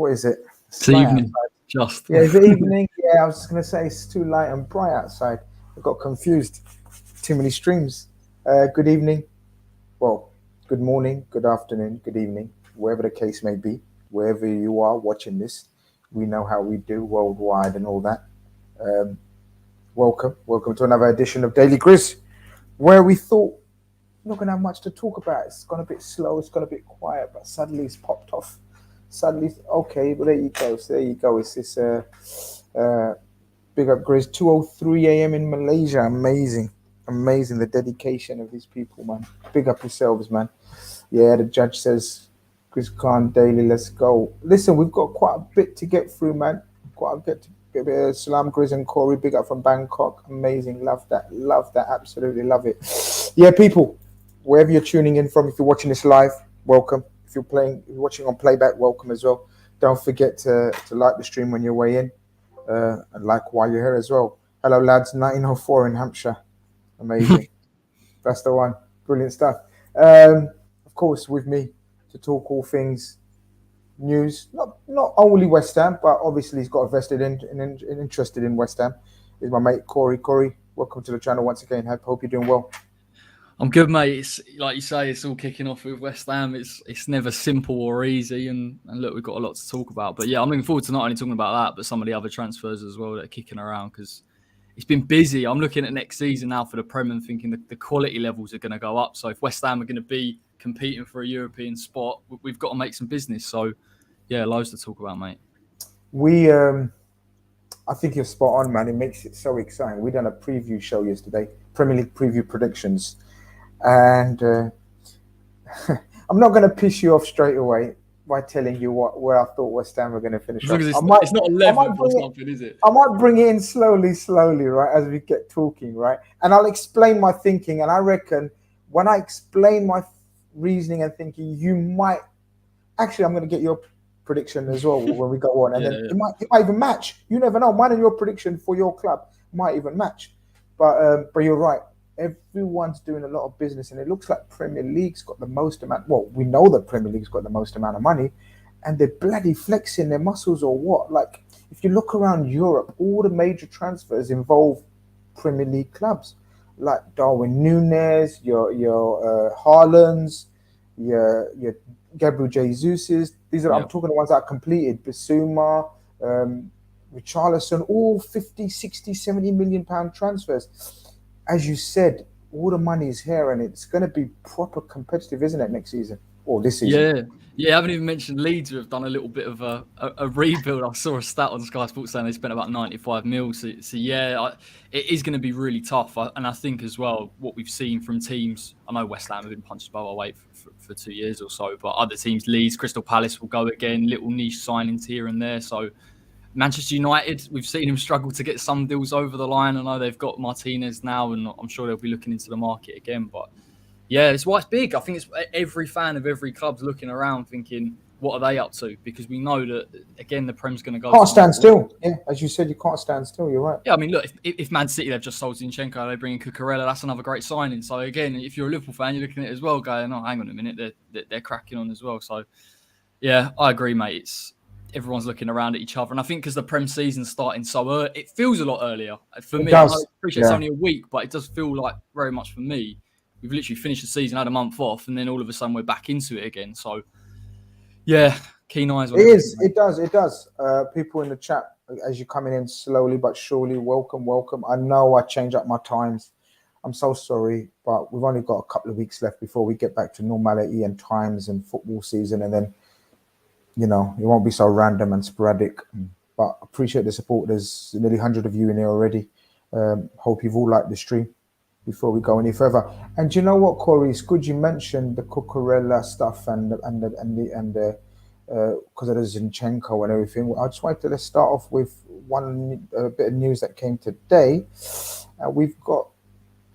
what is it? It's evening. Just. Yeah, it's evening. Yeah, I was just going to say it's too light and bright outside. I got confused. Too many streams. Good evening. Well, good morning, good afternoon, good evening, wherever the case may be, wherever you are watching this. We know how we do worldwide and all that. Welcome to another edition of Daily Grizz, where we thought we're not going to have much to talk about. It's gone a bit slow, it's gone a bit quiet, but suddenly it's popped off. Suddenly, okay, well, there you go. So there you go. It's this big up Grizz, 2:03 a.m. in Malaysia. Amazing. The dedication of these people, man. Big up yourselves, man. Yeah, the judge says, Grizz Khan Daily, let's go. Listen, we've got quite a bit to get through, man. Quite a bit to get. Salam, Grizz and Corey, big up from Bangkok. Amazing. Love that. Absolutely love it. Yeah, people, wherever you're tuning in from, if you're watching this live, welcome. If you're watching on playback, welcome as well. Don't forget to like the stream on your way in, and like while you're here as well. Hello, lads. 1904 in Hampshire. Amazing. That's the one. Brilliant stuff. Of course, with me to talk all things news, not only West Ham, but obviously he's got a vested interested in West Ham, is my mate Corey. Corey, welcome to the channel once again. Hope you're doing well. I'm good, mate. It's like you say, it's all kicking off with West Ham. It's never simple or easy, and look, we've got a lot to talk about. But yeah, I'm looking forward to not only talking about that, but some of the other transfers as well that are kicking around, because it's been busy. I'm looking at next season now for the Prem and thinking the quality levels are going to go up. So if West Ham are going to be competing for a European spot, we've got to make some business. So yeah, loads to talk about, mate. I think you're spot on, man. It makes it so exciting. We done a preview show yesterday, Premier League preview predictions. And I'm not going to piss you off straight away by telling you where I thought West Ham were going to finish. It's not 11 or something, is it? I might bring it in slowly, right, as we get talking, right? And I'll explain my thinking. And I reckon when I explain my reasoning and thinking, you might... Actually, I'm going to get your prediction as well when we go on. And then it might even match. You never know. Mine and your prediction for your club might even match. But you're right. Everyone's doing a lot of business, and it looks like Premier League's got the most amount. Well, we know that Premier League's got the most amount of money, and they're bloody flexing their muscles or what? Like, if you look around Europe, all the major transfers involve Premier League clubs, like Darwin Núñez, your Haalands, your Gabriel Jesus's. These are I'm talking the ones that are completed. Bissouma, Richarlison, all 50, 60, 70 million pound transfers. As you said, all the money is here, and it's going to be proper competitive, isn't it, next season or this season? Yeah. I haven't even mentioned Leeds, who have done a little bit of a rebuild. I saw a stat on Sky Sports saying they spent about 95 mil. So it is going to be really tough. And I think as well, what we've seen from teams, I know West Ham have been punched above our weight for 2 years or so, but other teams, Leeds, Crystal Palace will go again, little niche signings here and there. So Manchester United, we've seen them struggle to get some deals over the line. I know they've got Martinez now, and I'm sure they'll be looking into the market again. But yeah, it's why it's big. I think it's every fan of every club's looking around thinking, what are they up to? Because we know that, again, the Prem's going to go... Can't stand still. Yeah, as you said, you can't stand still. You're right. Yeah, I mean, look, if Man City, they've just sold Zinchenko, they bring in Cucurella, that's another great signing. So again, if you're a Liverpool fan, you're looking at it as well, going, oh, hang on a minute, they're cracking on as well. So yeah, I agree, mate. Everyone's looking around at each other. And I think because the Prem season's starting so early, it feels a lot earlier. For me, I appreciate it's only a week, but it does feel like very much for me. We've literally finished the season, had a month off, and then all of a sudden we're back into it again. So, yeah, keen eyes on it. It does. People in the chat, as you're coming in slowly but surely, welcome. I know I change up my times. I'm so sorry, but we've only got a couple of weeks left before we get back to normality and times and football season, and then it won't be so random and sporadic. But appreciate the support. There's nearly 100 of you in here already. Hope you've all liked the stream before we go any further. And you know what, Corey? It's good you mentioned the Cucurella stuff and the because of the Zinchenko and everything. I just wanted to let's start off with one bit of news that came today. We've got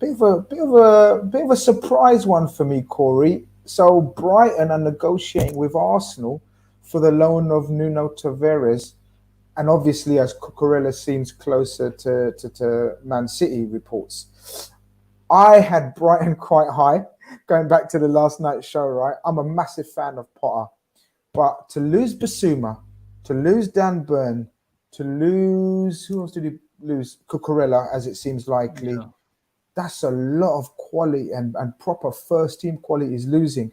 a bit of a surprise one for me, Corey. So Brighton are negotiating with Arsenal for the loan of Nuno Tavares, and obviously as Cucurella seems closer to Man City reports. I had Brighton quite high, going back to the last night's show, right? I'm a massive fan of Potter, but to lose Bissouma To lose Dan Burn, to lose who else did he lose? Cucurella, as it seems likely. Yeah. That's a lot of quality and proper first team quality is losing.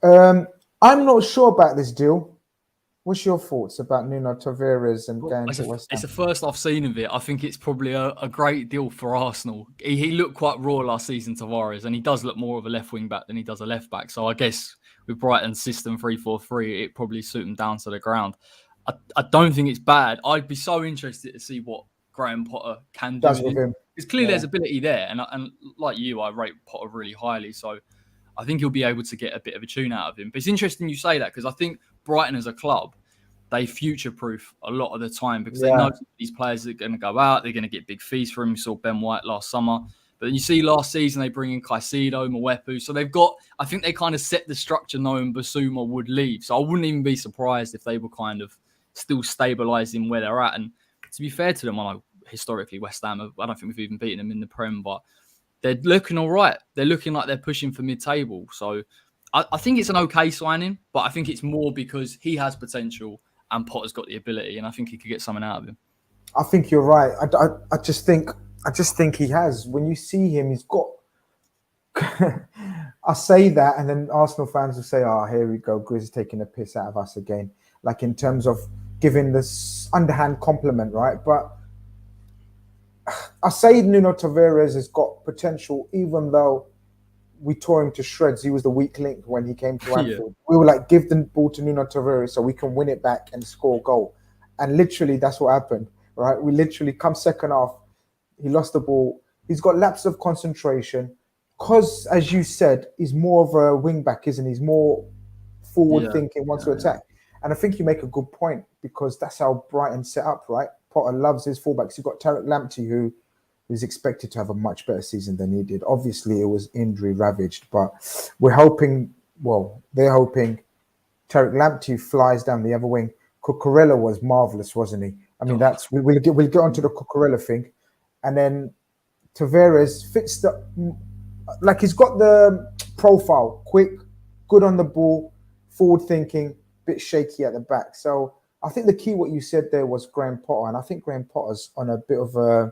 I'm not sure about this deal. What's your thoughts about Nuno Tavares and going to West Ham? It's the first I've seen of it. I think it's probably a great deal for Arsenal. He looked quite raw last season, Tavares, and he does look more of a left wing back than he does a left back. So I guess with Brighton's system 3-4-3, it probably suit him down to the ground. I don't think it's bad. I'd be so interested to see what Graham Potter can do with him. Because clearly there's ability there, and like you, I rate Potter really highly. So I think he'll be able to get a bit of a tune out of him. But it's interesting you say that because I think Brighton as a club, they future-proof a lot of the time because they know these players are going to go out, they're going to get big fees for him. You saw Ben White last summer. But then you see last season, they bring in Caicedo, Mwepu. So they've got, I think they kind of set the structure knowing Basuma would leave. So I wouldn't even be surprised if they were kind of still stabilising where they're at. And to be fair to them, I know historically West Ham, I don't think we've even beaten them in the Prem, but they're looking all right. They're looking like they're pushing for mid-table. So I think it's an okay signing, but I think it's more because he has potential and Potter's got the ability, and I think he could get something out of him. I think you're right. I just think he has. When you see him, he's got. I say that, and then Arsenal fans will say, "Oh, here we go. Grizz is taking a piss out of us again." Like in terms of giving this underhand compliment, right? But I say Nuno Tavares has got potential, even though we tore him to shreds. He was the weak link when he came to Anfield. We were like, give the ball to Nuno Tavares so we can win it back and score a goal. And literally, that's what happened, right? We literally come second half. He lost the ball. He's got lapses of concentration because, as you said, he's more of a wing back, isn't he? He's more forward thinking, wants to attack. And I think you make a good point because that's how Brighton set up, right? Potter loves his fullbacks. You've got Tariq Lamptey, who's expected to have a much better season than he did. Obviously, it was injury ravaged, but they're hoping Tariq Lamptey flies down the other wing. Cucurella was marvellous, wasn't he? I mean, we'll get onto the Cucurella thing. And then Tavares fits he's got the profile, quick, good on the ball, forward thinking, bit shaky at the back. So I think the key, what you said there, was Graham Potter. And I think Graham Potter's on a bit of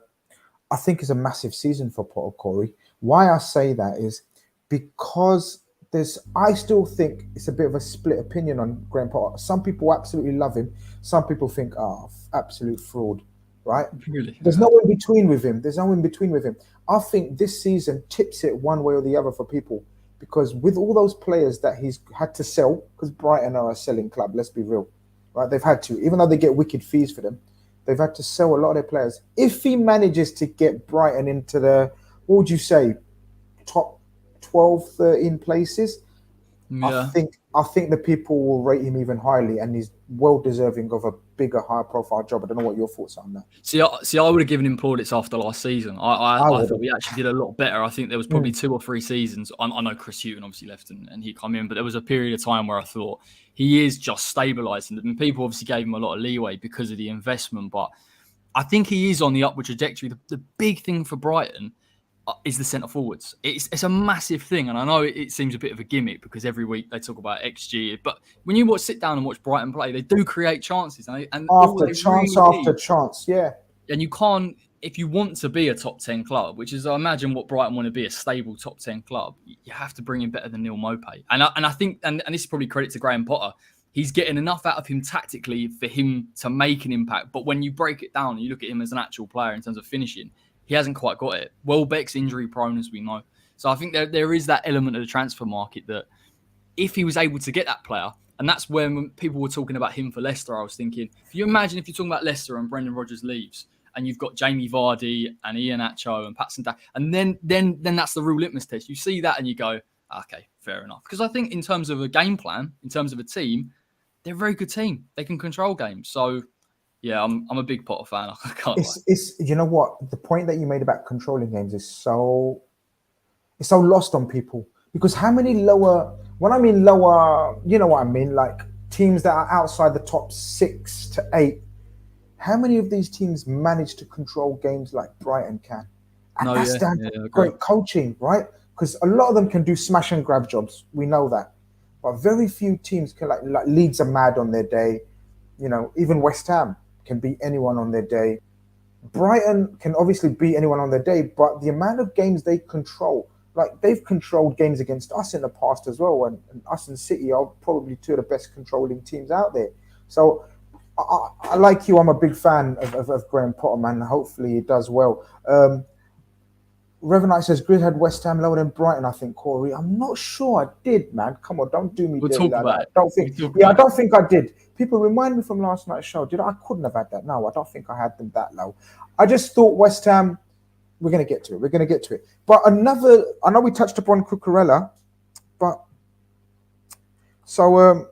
I think it's a massive season for Potter, Corey. Why I say that is because I still think it's a bit of a split opinion on Graham Potter. Some people absolutely love him. Some people think, absolute fraud, right? Really? There's no in between with him. I think this season tips it one way or the other for people because with all those players that he's had to sell, because Brighton are a selling club, let's be real, right? They've had to, even though they get wicked fees for them, they've had to sell a lot of their players. If he manages to get Brighton into the, what would you say, top 12, 13 places, I think the people will rate him even highly, and he's well deserving of a bigger, higher profile job. I don't know what your thoughts are on that. See, I would have given him plaudits after last season. I thought we actually did a lot better. I think there was probably 2 or 3 seasons. I know Chris Hughton obviously left and he come in, but there was a period of time where I thought he is just stabilising. And people obviously gave him a lot of leeway because of the investment, but I think he is on the upward trajectory. The big thing for Brighton is the centre forwards. It's a massive thing, and I know it seems a bit of a gimmick because every week they talk about XG, but when you sit down and watch Brighton play, they do create chances, and after chance, yeah. And you can't, if you want to be a top 10 club, which is I imagine what Brighton want to be, a stable top 10 club, you have to bring in better than Neil Maupay. And I think, and this is probably credit to Graham Potter, he's getting enough out of him tactically for him to make an impact. But when you break it down and you look at him as an actual player in terms of finishing, he hasn't quite got it. Welbeck's injury prone, as we know. So I think there is that element of the transfer market that if he was able to get that player, and that's when people were talking about him for Leicester, I was thinking, if you imagine if you're talking about Leicester and Brendan Rodgers leaves, and you've got Jamie Vardy and Iheanacho and Patson Daka, and then that's the real litmus test. You see that and you go, okay, fair enough. Because I think in terms of a game plan, in terms of a team, they're a very good team. They can control games. So yeah, I'm a big Potter fan. I can't lie. It's you know what, the point that you made about controlling games is so lost on people, because how many lower, when I mean lower, you know what I mean, like teams that are outside the top 6 to 8, how many of these teams manage to control games like Brighton can? And that's down to great coaching, right? Because a lot of them can do smash and grab jobs. We know that. But very few teams can, like Leeds are mad on their day. even West Ham can beat anyone on their day. Brighton can obviously beat anyone on their day, but the amount of games they control, like they've controlled games against us in the past as well, and us and City are probably two of the best controlling teams out there. So I like you. I'm a big fan of Graham Potter, man. Hopefully he does well. Reverend Knight says Grizz had West Ham lower than Brighton, I think, Corey. I'm not sure I did, man. Come on, don't do me We'll dirty talk like about that. it. I don't think I did. People remind me from last night's show. I couldn't have had that. No, I don't think I had them that low. I just thought West Ham, we're going to get to it. But I know we touched upon Cucurella, but so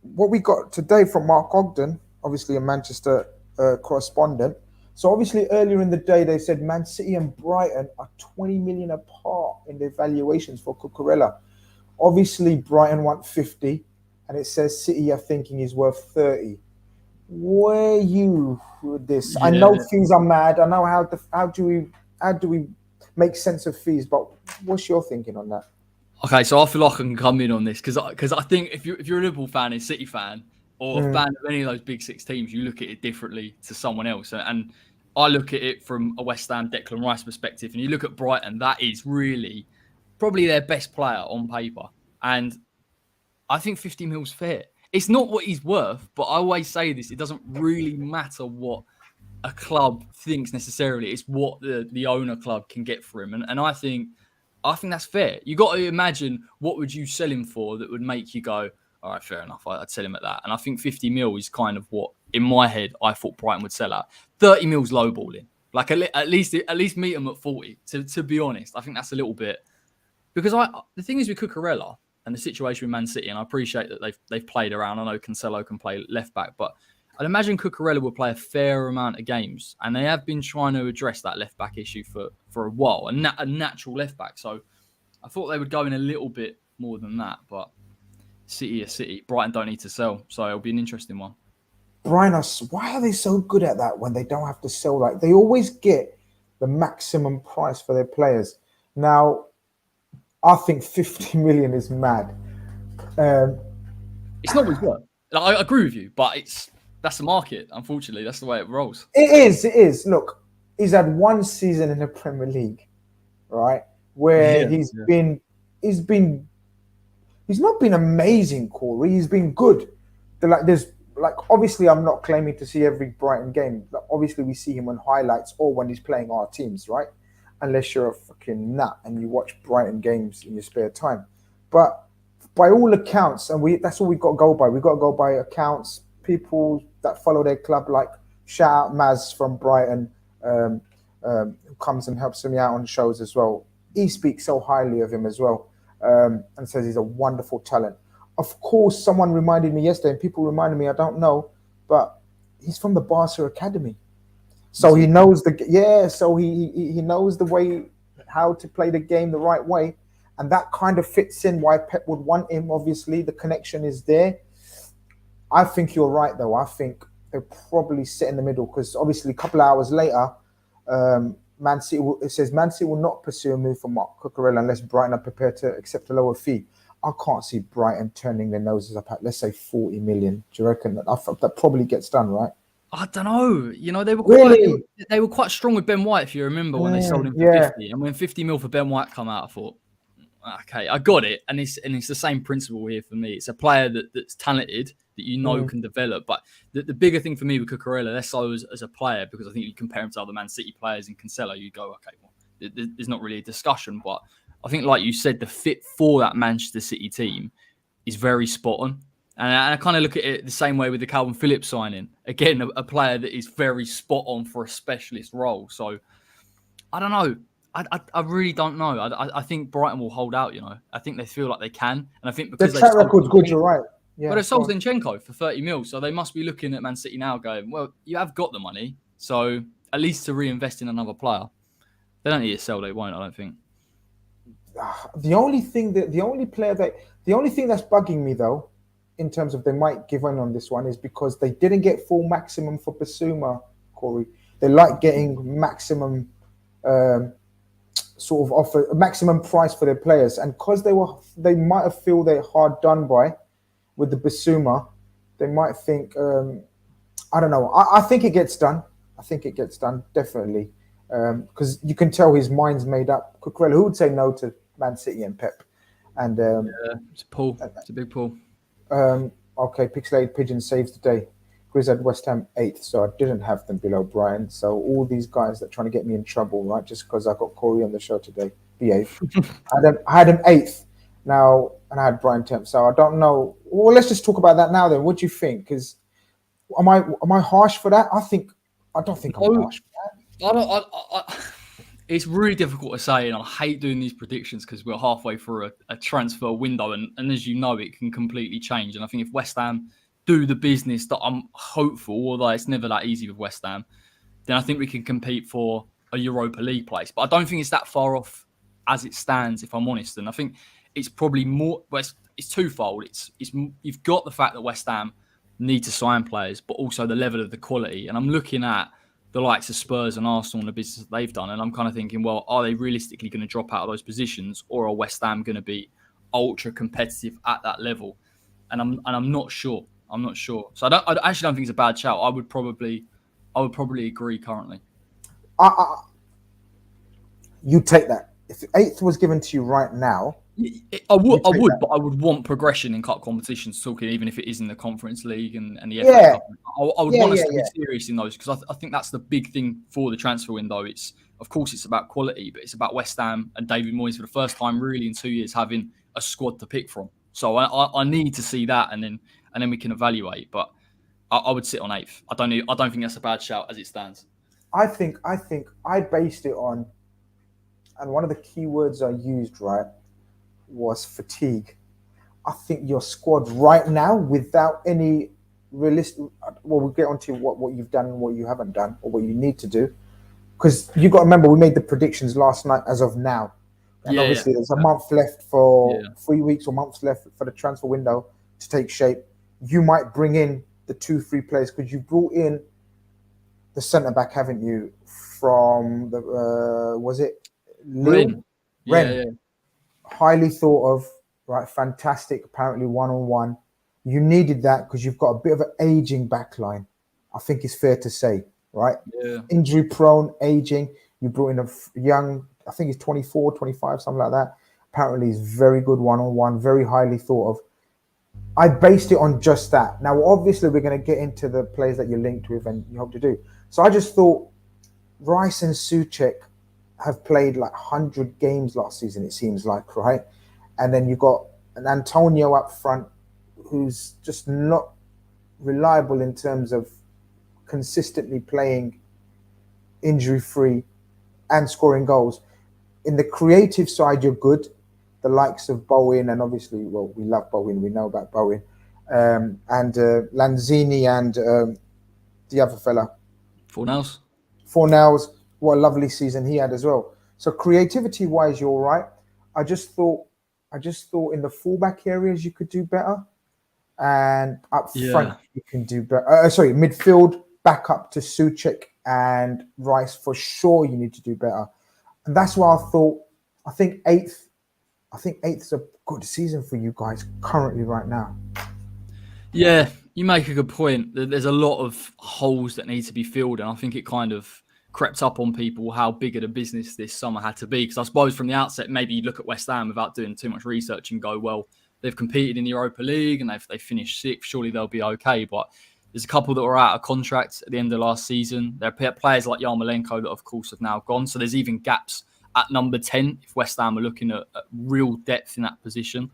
what we got today from Mark Ogden, obviously a Manchester correspondent. So obviously earlier in the day, they said Man City and Brighton are 20 million apart in their valuations for Cucurella. Obviously Brighton want 50, and it says City are thinking is worth 30. Where you with this? Yeah. I know fees are mad. I know how do we make sense of fees, but what's your thinking on that? Okay, so I feel like I can come in on this because I think if you're a Liverpool fan, a City fan, or a fan of any of those big six teams, you look at it differently to someone else. And I look at it from a West Ham Declan Rice perspective, and you look at Brighton, that is really probably their best player on paper. And I think 50 mil's fair. It's not what he's worth, but I always say this, it doesn't really matter what a club thinks necessarily. It's what the owner club can get for him. And I think that's fair. You got to imagine what would you sell him for that would make you go, all right, fair enough, I'd sell him at that. And I think 50 mil is kind of what, in my head, I thought Brighton would sell at. 30 mil's lowballing. Like at least meet them at 40. To be honest, I think that's a little bit because the thing is with Cucurella and the situation with Man City, and I appreciate that they've played around. I know Cancelo can play left back, but I'd imagine Cucurella will play a fair amount of games, and they have been trying to address that left back issue for a while, a natural left back. So I thought they would go in a little bit more than that, but City is City. Brighton don't need to sell, so it'll be an interesting one. Brighton, why are they so good at that when they don't have to sell? Like they always get the maximum price for their players. Now, I think 50 million is mad. It's not what's worth. I agree with you, but that's the market. Unfortunately, that's the way it rolls. It is. Look, he's had one season in the Premier League, right? Where he's not been amazing, Corey. He's been good. Obviously, I'm not claiming to see every Brighton game. Obviously, we see him on highlights or when he's playing our teams, right? Unless you're a fucking nut and you watch Brighton games in your spare time. But by all accounts, and that's all we've got to go by. We've got to go by accounts, people that follow their club, like shout out Maz from Brighton, who comes and helps me out on shows as well. He speaks so highly of him as well, and says he's a wonderful talent. Of course, someone reminded me yesterday, and people reminded me, I don't know, but he's from the Barca Academy. So he knows he knows the way, how to play the game the right way. And that kind of fits in why Pep would want him. Obviously, the connection is there. I think you're right, though. I think they'll probably sit in the middle because obviously a couple of hours later, Man City will not pursue a move for Mark Cucurella unless Brighton are prepared to accept a lower fee. I can't see Brighton turning their noses up at, let's say, 40 million. Do you reckon that probably gets done, right? I don't know. You know, they were quite strong with Ben White, if you remember, when they sold him for 50. And when 50 mil for Ben White come out, I thought, okay, I got it. And it's the same principle here for me. It's a player that's talented, that can develop. But the bigger thing for me with Cucurella, less so as a player, because I think you compare him to other Man City players in Cancelo, you go, okay, well, there's not really a discussion. But I think, like you said, the fit for that Manchester City team is very spot on. And I kind of look at it the same way with the Calvin Phillips signing. Again, a player that is very spot on for a specialist role. So, I don't know. I really don't know. I think Brighton will hold out, you know. I think they feel like they can. And I think because the track record's good, you're right. Yeah, but they've sold Zinchenko for 30 mil. So they must be looking at Man City now going, well, you have got the money. So at least to reinvest in another player. They don't need to sell, they won't, I don't think. The only thing that's bugging me, though, in terms of they might give in on this one, is because they didn't get full maximum for Basuma, Corey. They like getting maximum sort of offer, maximum price for their players, and because they might have feel they're hard done by with the Basuma, They might think, I don't know. I think it gets done. I think it gets done, definitely. Because you can tell his mind's made up. Cucurella, who would say no to Man City and Pep? And Yeah, it's a pull. It's a big pull. okay, Pixelated Pigeon saves the day. Grizz had West Ham 8th, so I didn't have them below Brighton. So all these guys that are trying to get me in trouble, right, just because I got Corey on the show today, behave. I had him 8th now, and I had Brighton 10th. So I don't know. Well, let's just talk about that now then. What do you think? Because am I harsh for that? I don't think I'm harsh for that. It's really difficult to say, and I hate doing these predictions because we're halfway through a transfer window, and as you know, it can completely change. And I think if West Ham do the business that I'm hopeful, although it's never that easy with West Ham, then I think we can compete for a Europa League place. But I don't think it's that far off as it stands, if I'm honest. And I think it's probably more. Well, it's twofold. It's you've got the fact that West Ham need to sign players, but also the level of the quality. And I'm looking at the likes of Spurs and Arsenal and the business that they've done, and I'm kind of thinking, well, are they realistically going to drop out of those positions, or are West Ham going to be ultra competitive at that level? And I'm not sure. I'm not sure. So I actually don't think it's a bad shout. I would probably agree currently. You take that. If 8th was given to you right now, I would, but I would want progression in cup competitions. Talking even if it is in the Conference League and the FA Cup, I would want us to be serious in those, because I think that's the big thing for the transfer window. It's, of course, it's about quality, but it's about West Ham and David Moyes for the first time really in 2 years having a squad to pick from. So I need to see that, and then we can evaluate. But I would sit on 8th. I don't think that's a bad shout as it stands. I think I based it on, and one of the key words I used, right, was fatigue. I think your squad right now, without any realistic, well, we'll get onto what you've done and what you haven't done, or what you need to do, because you got to remember we made the predictions last night as of now, and obviously there's a month left for 3 weeks or months left for the transfer window to take shape. You might bring in the 2-3 players, because you brought in the centre back, haven't you? From the was it Lille? Ren. Yeah. Highly thought of, right? Fantastic. Apparently 1-on-1. You needed that because you've got a bit of an aging backline. I think it's fair to say, right? Yeah. Injury prone, aging. You brought in a young, I think he's 24, 25, something like that. Apparently he's very good 1-on-1, very highly thought of. I based it on just that. Now, obviously, we're going to get into the players that you're linked with and you hope to do. So I just thought Rice and Souček have played like 100 games last season, it seems like, right? And then you've got an Antonio up front who's just not reliable in terms of consistently playing injury-free and scoring goals. In the creative side, you're good. The likes of Bowen, and obviously, well, we love Bowen. We know about Bowen. And Lanzini and the other fella. Fornals. What a lovely season he had as well. So creativity-wise, you're all right. I just thought in the fullback areas you could do better, and up front you can do better. Midfield back up to Souček and Rice for sure. You need to do better, and that's why I think 8th. I think 8th is a good season for you guys currently right now. Yeah, you make a good point. There's a lot of holes that need to be filled, and I think it kind of crept up on people how big of a business this summer had to be. Because I suppose from the outset, maybe you look at West Ham without doing too much research and go, well, they've competed in the Europa League and they finished 6th. Surely they'll be okay. But there's a couple that were out of contract at the end of last season. There are players like Yarmolenko that, of course, have now gone. So there's even gaps at number 10 if West Ham are looking at real depth in that position.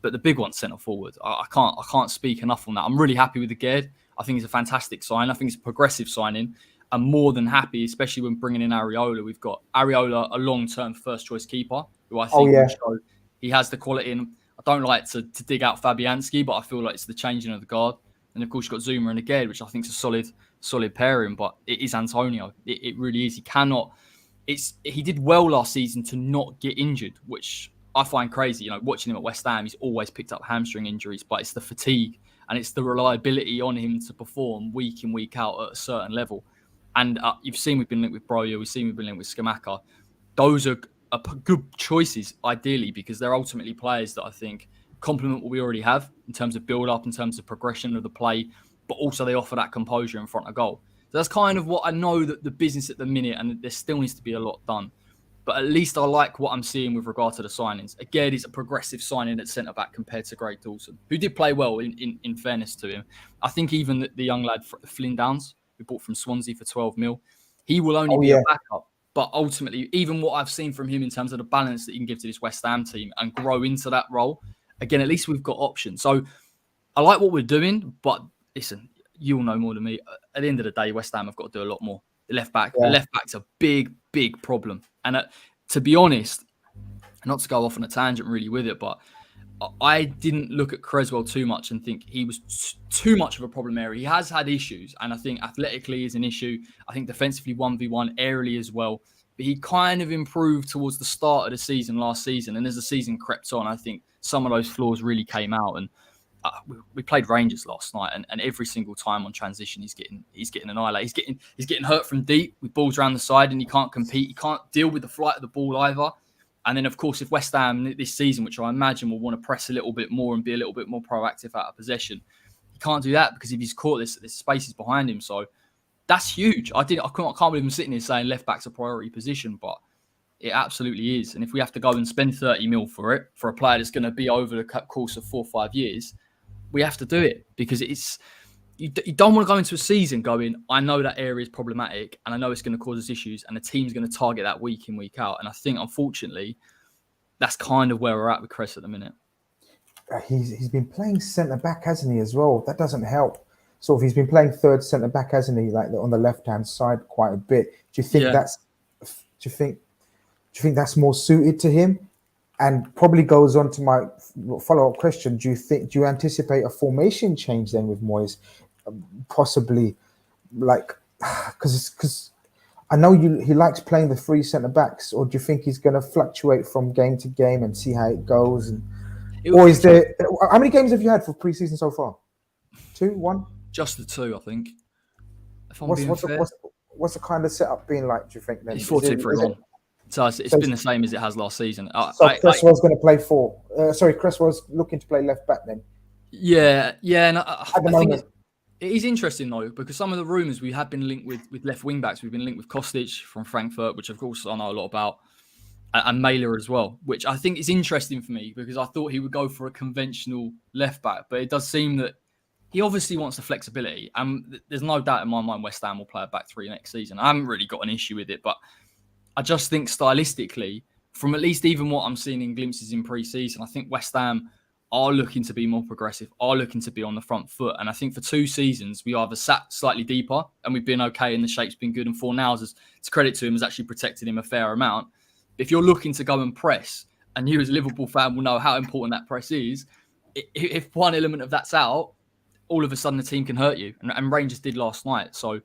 But the big one's centre forward. I can't speak enough on that. I'm really happy with the Gerd. I think it's a fantastic sign. I think it's a progressive signing. I'm more than happy, especially when bringing in Areola. We've got Areola, a long-term first-choice keeper, who I think will show he has the quality. And I don't like to dig out Fabianski, but I feel like it's the changing of the guard. And of course, you've got Zuma and Gerd, which I think is a solid pairing. But it is Antonio. It really is. He did well last season to not get injured, which I find crazy. You know, watching him at West Ham, he's always picked up hamstring injuries, but it's the fatigue and it's the reliability on him to perform week in, week out at a certain level. And you've seen we've been linked with Broja, we've been linked with Scamacca. Those are good choices, ideally, because they're ultimately players that I think complement what we already have in terms of build-up, in terms of progression of the play, but also they offer that composure in front of goal. So that's kind of what I know that the business at the minute, and there still needs to be a lot done. But at least I like what I'm seeing with regard to the signings. Again, it's a progressive signing at centre-back compared to Greg Dawson, who did play well in fairness to him. I think even the young lad, Flynn Downs, who bought from Swansea for 12 mil, he will only be a backup. But ultimately, even what I've seen from him in terms of the balance that he can give to this West Ham team and grow into that role, again, at least we've got options. So I like what we're doing, but listen, you'll know more than me. At the end of the day, West Ham have got to do a lot more. The left back's a big, big problem. And to be honest, not to go off on a tangent really with it, but I didn't look at Cresswell too much and think he was too much of a problem area. He has had issues, and I think athletically is an issue. I think defensively 1v1, aerially as well. But he kind of improved towards the start of the season last season. And as the season crept on, I think some of those flaws really came out. And we played Rangers last night, and every single time on transition, he's getting annihilated. He's getting hurt from deep with balls around the side, and he can't compete. He can't deal with the flight of the ball either. And then, of course, if West Ham this season, which I imagine will want to press a little bit more and be a little bit more proactive out of possession, he can't do that because if he's caught, there's spaces behind him. So that's huge. I can't believe I'm sitting here saying left back's a priority position, but it absolutely is. And if we have to go and spend 30 mil for it, for a player that's going to be over the course of 4 or 5 years, we have to do it because you don't want to go into a season going, I know that area is problematic and I know it's going to cause us issues and the team's going to target that week in, week out. And I think, unfortunately, that's kind of where we're at with Cress at the minute. He's been playing centre-back, hasn't he, as well? That doesn't help. Sort of, he's been playing third centre-back, hasn't he, like on the left-hand side quite a bit. Do you think that's more suited to him? And probably goes on to my follow-up question. Do you anticipate a formation change then with Moyes? Possibly, like, because I know he likes playing the three centre-backs, or do you think he's going to fluctuate from game to game and see how it goes? Or is there... How many games have you had for pre-season so far? 2, 1? Just the 2, I think. If I'm what's the kind of setup being like, do you think? Then? It's 4-2-3-1. So it's been the same as it has last season. Cresswell's going to play 4. Cresswell's looking to play left back then. Yeah. And I think it is interesting though, because some of the rumours we have been linked with left wing backs. We've been linked with Kostic from Frankfurt, which of course I know a lot about, and Mailer as well, which I think is interesting for me because I thought he would go for a conventional left back, but it does seem that he obviously wants the flexibility. And there's no doubt in my mind West Ham will play a back 3 next season. I haven't really got an issue with it, but I just think stylistically, from at least even what I'm seeing in glimpses in pre-season, I think West Ham are looking to be more progressive, are looking to be on the front foot. And I think for 2 seasons, we either sat slightly deeper and we've been okay and the shape's been good. And Fornals, to credit to him, has actually protected him a fair amount. If you're looking to go and press, and you as a Liverpool fan will know how important that press is, if one element of that's out, all of a sudden the team can hurt you. And Rangers did last night. So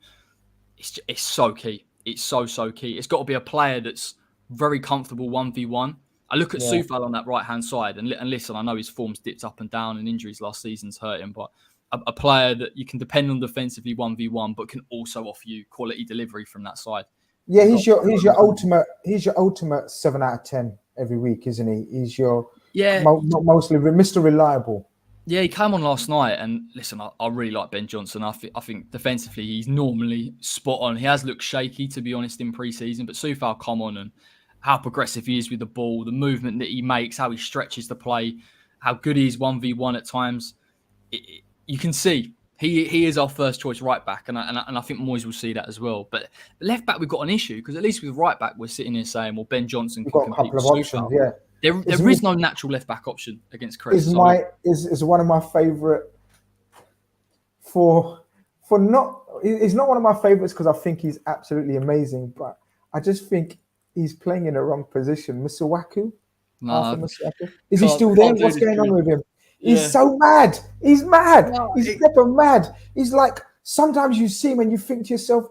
it's so key. It's so key. It's got to be a player that's very comfortable 1v1. I look at Soufal on that right-hand side, and listen, I know his form's dipped up and down and injuries last season's hurt him, but a player that you can depend on defensively 1v1, but can also offer you quality delivery from that side. Yeah, he's your ultimate 7 out of 10 every week, isn't he? He's your mostly Mr. Reliable. Yeah, he came on last night, and listen, I really like Ben Johnson. I think defensively he's normally spot on. He has looked shaky, to be honest, in pre-season, but Soufal come on and how progressive he is with the ball, the movement that he makes, how he stretches the play, how good he is 1v1 at times. You can see he is our first choice right back, and I think Moyes will see that as well. But left back, we've got an issue because at least with right back, we're sitting here saying, well, Ben Johnson can compete with Soufal. Yeah. There is no natural left back option against Chris. Is one of my favourite he's not one of my favourites because I think he's absolutely amazing, but I just think he's playing in the wrong position. Masuaku? Is he still there? What's going on with him? He's so mad. He's mad. He's proper mad. He's like, sometimes you see him and you think to yourself,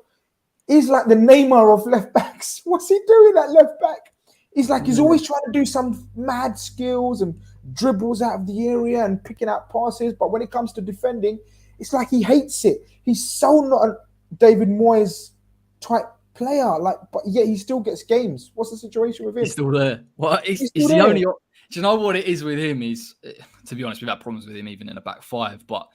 he's like the Neymar of left backs. What's he doing at left back? He's like, he's always trying to do some mad skills and dribbles out of the area and picking out passes. But when it comes to defending, it's like he hates it. He's so not a David Moyes type player. But yet he still gets games. What's the situation with him? He's still there. Well, he's the you know what it is with him is, to be honest, we've had problems with him even in a back five, but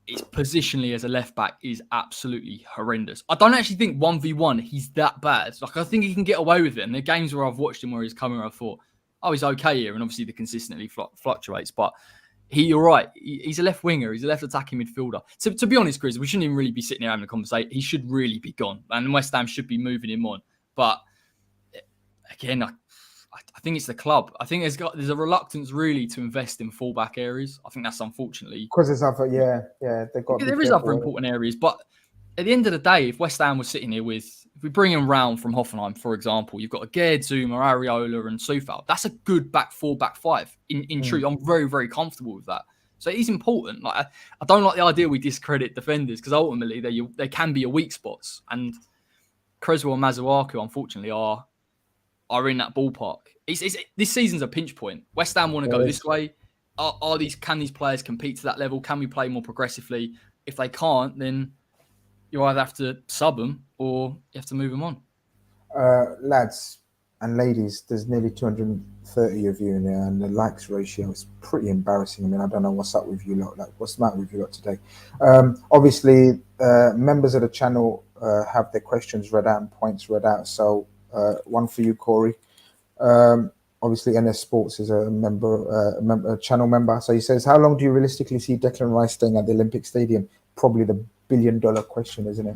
it's positionally as a left back is absolutely horrendous. I don't actually think 1v1 he's that bad. Like, I think he can get away with it. And the games where I've watched him where he's coming, I thought, oh, he's okay here. And obviously the consistently fluctuates, but you're right. He's a left winger. He's a left attacking midfielder. To be honest, Grizz, we shouldn't even really be sitting here having a conversation. He should really be gone. And West Ham should be moving him on. But again, I think it's the club. I think there's a reluctance really to invest in fullback areas. I think that's unfortunately because there's other, there is other important areas. But at the end of the day, if West Ham was sitting here if we bring him round from Hoffenheim, for example, you've got a Gerd, Zuma, Areola, and Soufal. That's a good back four, back five. In truth, I'm very, very comfortable with that. So it is important. Like I don't like the idea we discredit defenders because ultimately they can be your weak spots. And Creswell and Masuaku, unfortunately, are in that ballpark. This season's a pinch point. West Ham want to go this way. Can these players compete to that level? Can we play more progressively? If they can't, then you either have to sub them or you have to move them on. Lads and ladies, there's nearly 230 of you in there, and the likes ratio is pretty embarrassing. I mean, I don't know what's up with you lot. Like, what's the matter with you lot today? Obviously, members of the channel have their questions read out and points read out. So one for you, Corey. Obviously, NS Sports is a channel member. So he says, how long do you realistically see Declan Rice staying at the Olympic Stadium? Probably the billion-dollar question, isn't it?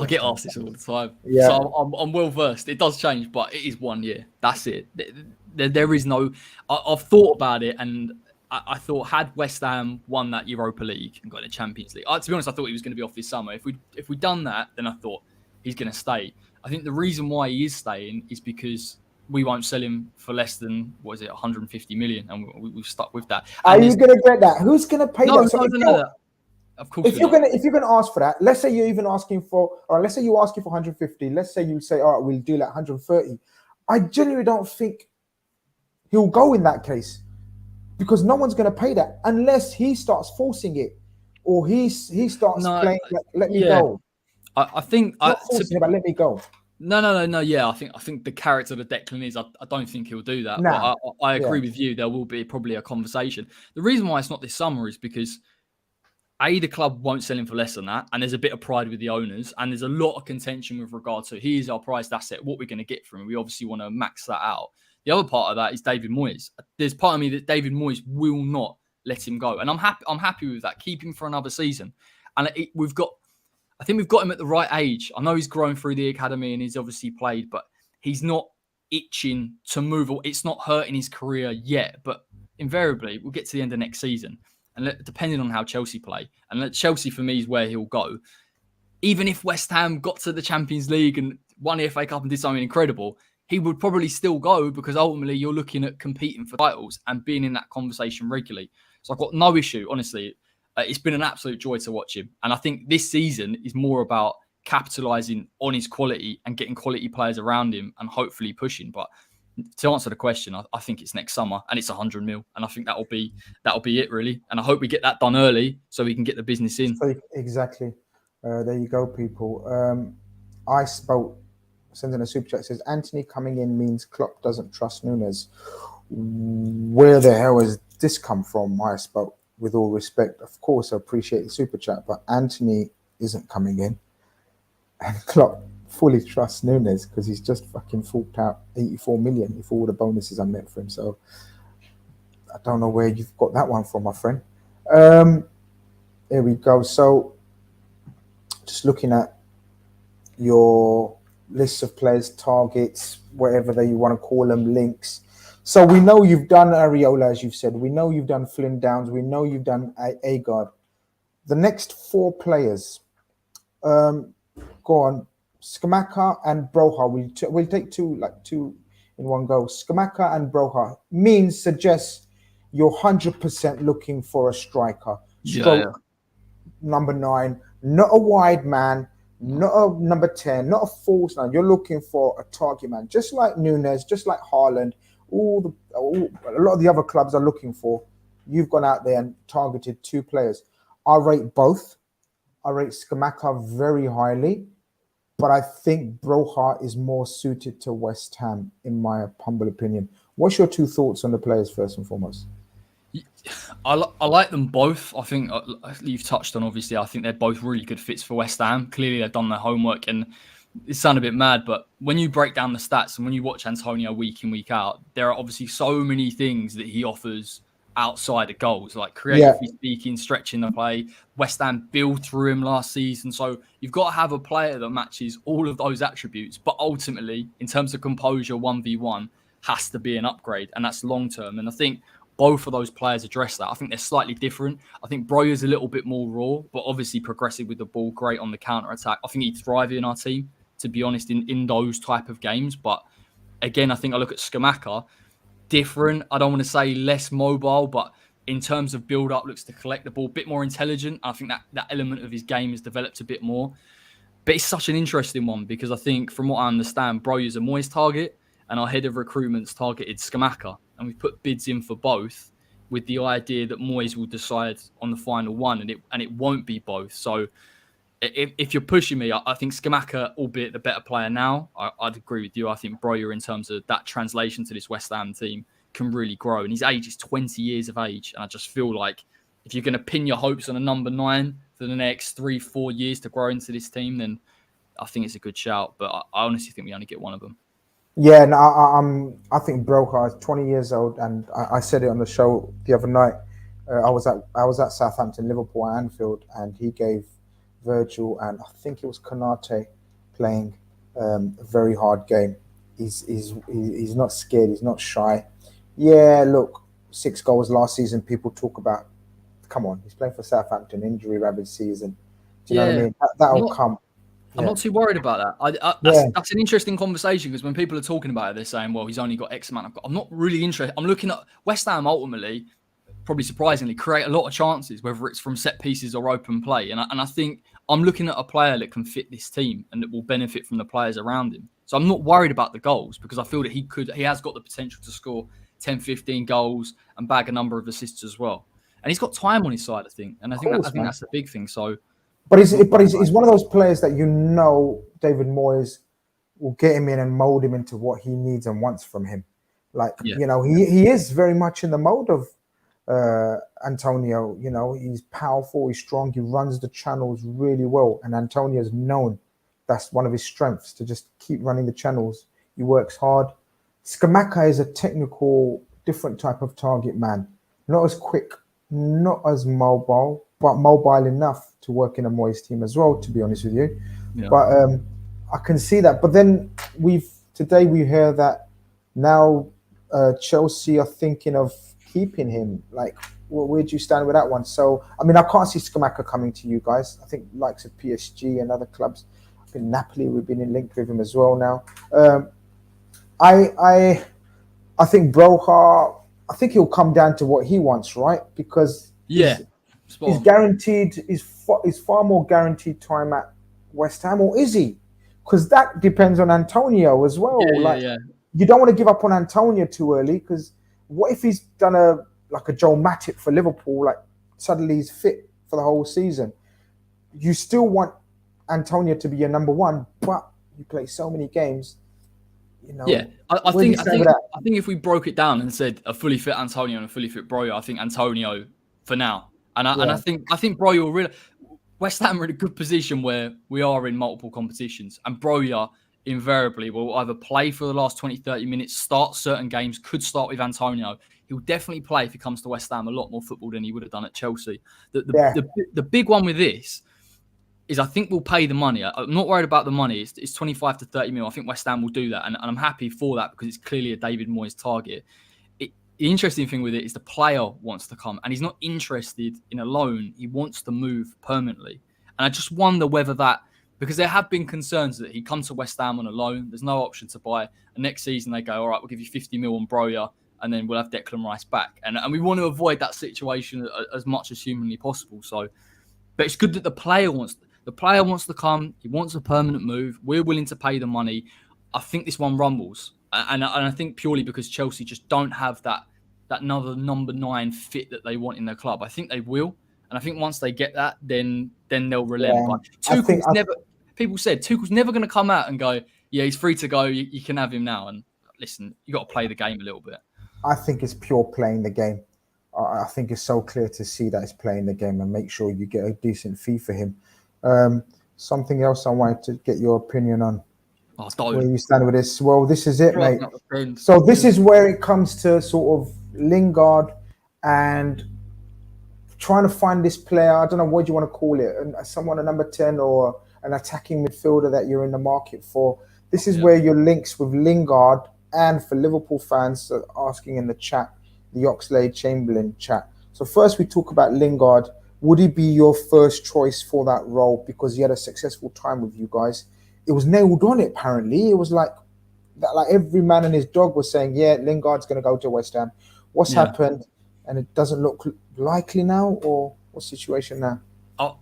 I get asked this all the time. Yeah. So I'm well versed. It does change, but it is 1 year. That's it. There is no... I've thought about it, and I thought had West Ham won that Europa League and got the Champions League, to be honest, I thought he was going to be off this summer. If we'd done that, then I thought he's going to stay. I think the reason why he is staying is because we won't sell him for less than, 150 million, and we've stuck with that. Are you going to get that? Who's going to pay that? No. Of course, if you're going to ask for that, let's say you're even asking for, or let's say you're asking for 150. Let's say you say, all right, we'll do like 130. I genuinely don't think he'll go in that case because no one's going to pay that unless he starts forcing it or he starts playing. Let me go. I think not forcing it, but let me go. No. Yeah, I think the character that Declan is, I don't think he'll do that. But I agree with you. There will be probably a conversation. The reason why it's not this summer is because the club won't sell him for less than that, and there's a bit of pride with the owners, and there's a lot of contention with regard to he is our prized asset. What we're going to get from him, we obviously want to max that out. The other part of that is David Moyes. There's part of me that David Moyes will not let him go, and I'm happy with that. Keep him for another season, and I think we've got him at the right age. I know he's grown through the academy and he's obviously played, but he's not itching to move. It's not hurting his career yet, but invariably we'll get to the end of next season. And depending on how Chelsea play, and Chelsea for me is where he'll go. Even if West Ham got to the Champions League and won the FA Cup and did something incredible, he would probably still go because ultimately you're looking at competing for titles and being in that conversation regularly. So I've got no issue, honestly. It's been an absolute joy to watch him. And I think this season is more about capitalising on his quality and getting quality players around him and hopefully pushing. But to answer the question, I think it's next summer and it's 100 mil. And I think that'll be it, really. And I hope we get that done early so we can get the business in. Exactly. There you go, people. I spoke, sending a super chat, says, Anthony coming in means Klopp doesn't trust Núñez. Where the hell has this come from? I spoke, with all respect. Of course, I appreciate the super chat, but Anthony isn't coming in. And Klopp fully trusts Núñez because he's just fucking forked out 84 million if all the bonuses are met for him. So I don't know where you've got that one from, my friend. Here we go. So just looking at your list of players, targets, whatever you want to call them, links. So we know you've done Areola, as you've said. We know you've done Flynn Downs. We know you've done Agard. The next four players, go on. Scamacca and Broja. We'll take two in one go. Scamacca and Broja suggests you're 100% looking for a striker. Number 9, not a wide man, not a number 10, not a false 9. You're looking for a target man, just like Núñez, just like Haaland. A lot of the other clubs are looking for. You've gone out there and targeted 2 players. I rate both. I rate Scamacca very highly. But I think Broja is more suited to West Ham, in my humble opinion. What's your two thoughts on the players first and foremost? I like them both. I think you've touched on, obviously, I think they're both really good fits for West Ham. Clearly, they've done their homework, and it sounds a bit mad, but when you break down the stats and when you watch Antonio week in, week out, there are obviously so many things that he offers outside of goals, like creatively speaking, stretching the play. West Ham built through him last season. So you've got to have a player that matches all of those attributes. But ultimately, in terms of composure, 1v1 has to be an upgrade, and that's long-term. And I think both of those players address that. I think they're slightly different. I think Broja's a little bit more raw, but obviously progressive with the ball, great on the counter-attack. I think he'd thrive in our team, to be honest, in those type of games. But again, I think I look at Scamacca, different. I don't want to say less mobile, but in terms of build-up, looks to collect the ball, a bit more intelligent. I think that element of his game has developed a bit more. But it's such an interesting one because I think, from what I understand, Broja's a Moyes target, and our head of recruitment's targeted Scamacca. And we've put bids in for both with the idea that Moyes will decide on the final one, and it won't be both. So if you're pushing me, I think Scamacca, albeit the better player now, I'd agree with you. I think Broja, in terms of that translation to this West Ham team, can really grow. And his age is 20 years of age. And I just feel like if you're going to pin your hopes on a number 9 for the next 3-4 years to grow into this team, then I think it's a good shout. But I honestly think we only get one of them. Yeah, no, I think Broja is 20 years old, and I said it on the show the other night. I was at Southampton, Liverpool, at Anfield, and he gave Virgil and I think it was Khanage playing a very hard game. He's not scared. He's not shy. Yeah, look, 6 goals last season. People talk about. Come on, he's playing for Southampton, injury ravaged season. Do you know what I mean? That'll come. I'm not too worried about that. That's an interesting conversation, because when people are talking about it, they're saying, well, he's only got X amount. I'm not really interested. I'm looking at West Ham ultimately, probably surprisingly, create a lot of chances, whether it's from set pieces or open play. And I think I'm looking at a player that can fit this team and that will benefit from the players around him. So I'm not worried about the goals, because I feel that he has got the potential to score 10, 15 goals and bag a number of assists as well. And he's got time on his side, I think. And I think that's the big thing. So. But he's one of those players that David Moyes will get him in and mold him into what he needs and wants from him. He is very much in the mode of Antonio. He's powerful, he's strong, he runs the channels really well. And Antonio's known that's one of his strengths, to just keep running the channels. He works hard. Scamacca is a technical, different type of target man. Not as quick, not as mobile, but mobile enough to work in a Moyes team as well, to be honest with you. Yeah. But I can see that. But then today we hear that now Chelsea are thinking of keeping him. Like, where do you stand with that one? So, I mean, I can't see Scamacca coming to you guys. I think likes of PSG and other clubs. I think Napoli, we've been in link with him as well now. I think Broja, I think he'll come down to what he wants, right? Because he's guaranteed, is far more guaranteed time at West Ham, or is he? Because that depends on Antonio as well. You don't want to give up on Antonio too early, because what if he's done a Joel Matip for Liverpool, like suddenly he's fit for the whole season? You still want Antonio to be your number 1, but you play so many games. I think if we broke it down and said a fully fit Antonio and a fully fit Broja, I think Antonio for now. And I think Broja will really. West Ham are in a good position where we are in multiple competitions, and Broja invariably will either play for the last 20, 30 minutes, start certain games, could start with Antonio. He'll definitely play, if he comes to West Ham, a lot more football than he would have done at Chelsea. The big one with this is I think we'll pay the money. I'm not worried about the money. It's 25 to 30 mil. I think West Ham will do that, and I'm happy for that, because it's clearly a David Moyes target. The interesting thing with it is the player wants to come, and he's not interested in a loan. He wants to move permanently. And I just wonder whether that, because there have been concerns that he comes to West Ham on a loan, there's no option to buy, and next season they go, all right, we'll give you 50 mil on Broja, and then we'll have Declan Rice back. And we want to avoid that situation as much as humanly possible. So, but it's good that the player wants to come. He wants a permanent move. We're willing to pay the money. I think this one rumbles. And I think purely because Chelsea just don't have that another number 9 fit that they want in their club. I think they will. And I think once they get that, then they'll relent. But people said Tuchel's never going to come out and go, yeah, he's free to go. You can have him now. And listen, you got to play the game a little bit. I think it's pure playing the game. I think it's so clear to see that it's playing the game and make sure you get a decent fee for him. Something else I wanted to get your opinion on. Where you stand with this? Well, this is it, mate. So this is where it comes to sort of Lingard and trying to find this player. I don't know what you want to call it, someone a number 10 or an attacking midfielder that you're in the market for. This is where your links with Lingard, and for Liverpool fans asking in the chat, the Oxlade-chamberlain chat. So first we talk about Lingard. Would he be your first choice for that role because he had a successful time with you guys? It was nailed on it, apparently. It was like every man and his dog was saying, yeah, Lingard's going to go to West Ham. What's happened? And it doesn't look likely now, or what situation now?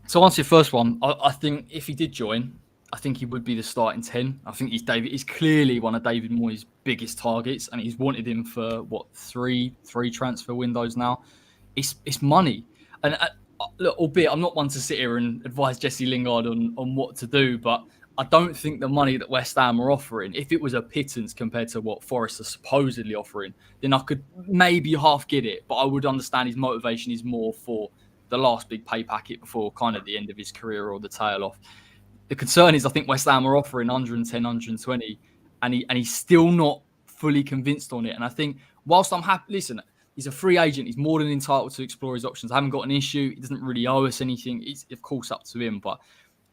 To answer your first one, I think if he did join, I think he would be the starting 10. I think he's clearly one of David Moyes' biggest targets, and he's wanted him for three transfer windows now. It's money, and look, albeit I'm not one to sit here and advise Jesse Lingard on what to do, but I don't think the money that West Ham are offering, if it was a pittance compared to what Forest are supposedly offering, then I could maybe half get it. But I would understand his motivation is more for the last big pay packet before kind of the end of his career or the tail off. The concern is I think West Ham are offering 110, 120, and he's still not fully convinced on it. And I think whilst I'm happy, listen, he's a free agent. He's more than entitled to explore his options. I haven't got an issue. He doesn't really owe us anything. It's, of course, up to him. But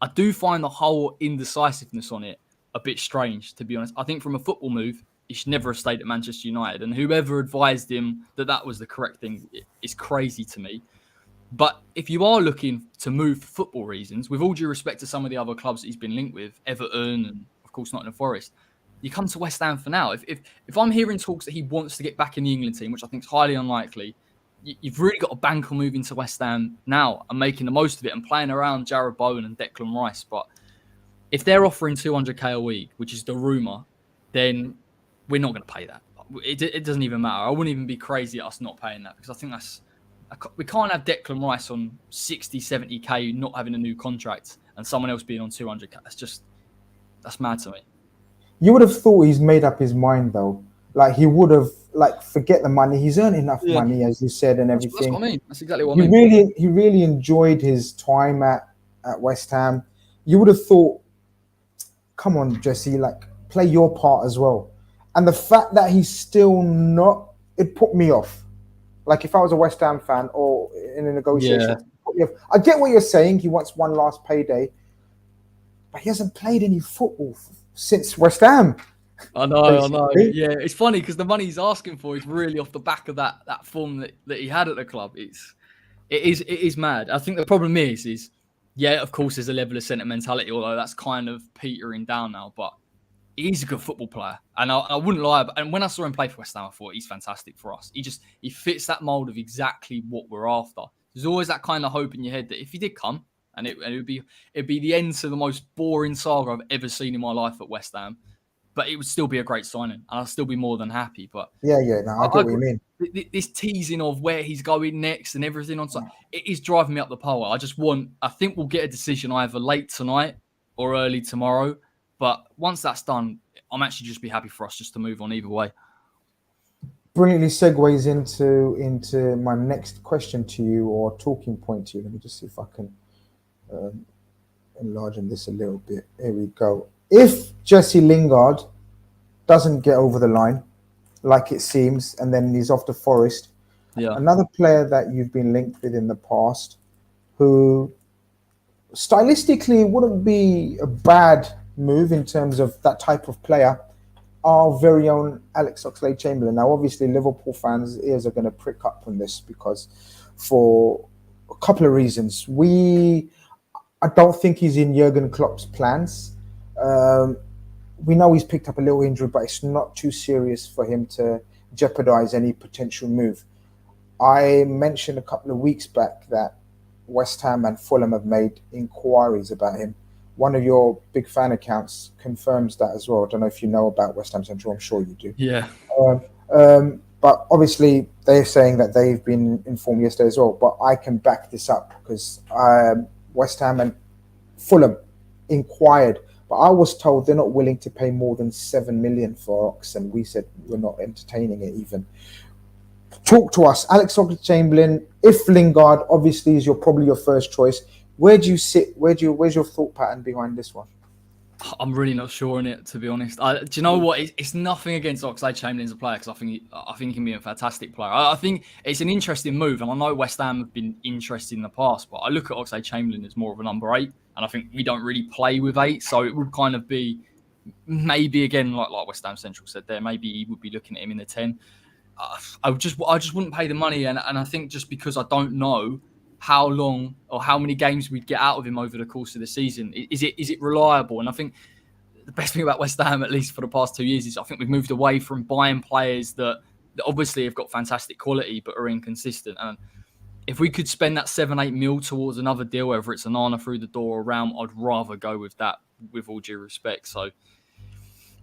I do find the whole indecisiveness on it a bit strange, to be honest. I think from a football move, he should never have stayed at Manchester United. And whoever advised him that was the correct thing is crazy to me. But if you are looking to move for football reasons, with all due respect to some of the other clubs that he's been linked with, Everton and, of course, Nottingham Forest, you come to West Ham for now. If I'm hearing talks that he wants to get back in the England team, which I think is highly unlikely, you've really got to bank on moving to West Ham now and making the most of it and playing around Jarrod Bowen and Declan Rice. But if they're offering 200k a week, which is the rumour, then we're not going to pay that. It doesn't even matter. I wouldn't even be crazy at us not paying that, because I think we can't have Declan Rice on 60, 70k, not having a new contract, and someone else being on 200k. That's mad to me. You would have thought he's made up his mind, though. Like, he would have, forget the money. He's earned enough money, as you said, and everything. That's what I mean. That's exactly what I mean. He really enjoyed his time at West Ham. You would have thought, come on, Jesse, play your part as well. And the fact that he's still not, it put me off. If I was a West Ham fan or in a negotiation, it put me off. I get what you're saying. He wants one last payday, but he hasn't played any football since West Ham. I know. Yeah, it's funny because the money he's asking for is really off the back of that form that he had at the club. It is mad. I think the problem is of course there's a level of sentimentality, although that's kind of petering down now. But he's a good football player, and I wouldn't lie. And when I saw him play for West Ham, I thought he's fantastic for us. He fits that mold of exactly what we're after. There's always that kind of hope in your head that if he did come, and it'd be the end to the most boring saga I've ever seen in my life at West Ham. But it would still be a great signing, and I'll still be more than happy. But I get what you mean. This teasing of where he's going next and everything on site, it is driving me up the pole. I think we'll get a decision either late tonight or early tomorrow. But once that's done, I'm actually just be happy for us just to move on either way. Brilliantly segues into my next question to you, or talking point to you. Let me just see if I can enlarge on this a little bit. Here we go. If Jesse Lingard doesn't get over the line, like it seems, and then he's off to Forest, another player that you've been linked with in the past, who stylistically wouldn't be a bad move in terms of that type of player, our very own Alex Oxlade-Chamberlain. Now, obviously, Liverpool fans' ears are going to prick up on this because for a couple of reasons. I don't think he's in Jurgen Klopp's plans. We know he's picked up a little injury, but it's not too serious for him to jeopardize any potential move. I mentioned a couple of weeks back that West Ham and Fulham have made inquiries about him. One of your big fan accounts confirms that as well. I don't know if you know about West Ham Central. I'm sure you do. Yeah. But obviously, they're saying that they've been informed yesterday as well. But I can back this up because West Ham and Fulham inquired But I was told they're not willing to pay more than 7 million for Ox, and we said we're not entertaining it even. Talk to us, Alex Oxlade-Chamberlain. If Lingard obviously is probably your first choice, where do you sit? Where's your thought pattern behind this one? I'm really not sure on it, to be honest. Do you know what? It's nothing against Oxlade-Chamberlain as a player, because I think he can be a fantastic player. I think it's an interesting move, and I know West Ham have been interested in the past, but I look at Oxlade-Chamberlain as more of a number 8, and I think we don't really play with 8, so it would kind of be maybe again like West Ham Central said there, maybe he would be looking at him in the 10. I just wouldn't pay the money, and I think just because I don't know how long or how many games we'd get out of him over the course of the season. Is it reliable? And I think the best thing about West Ham, at least for the past 2 years, is I think we've moved away from buying players that obviously have got fantastic quality but are inconsistent. And if we could spend that 7-8 mil towards another deal, whether it's an Nana through the door or around, I'd rather go with that, with all due respect. So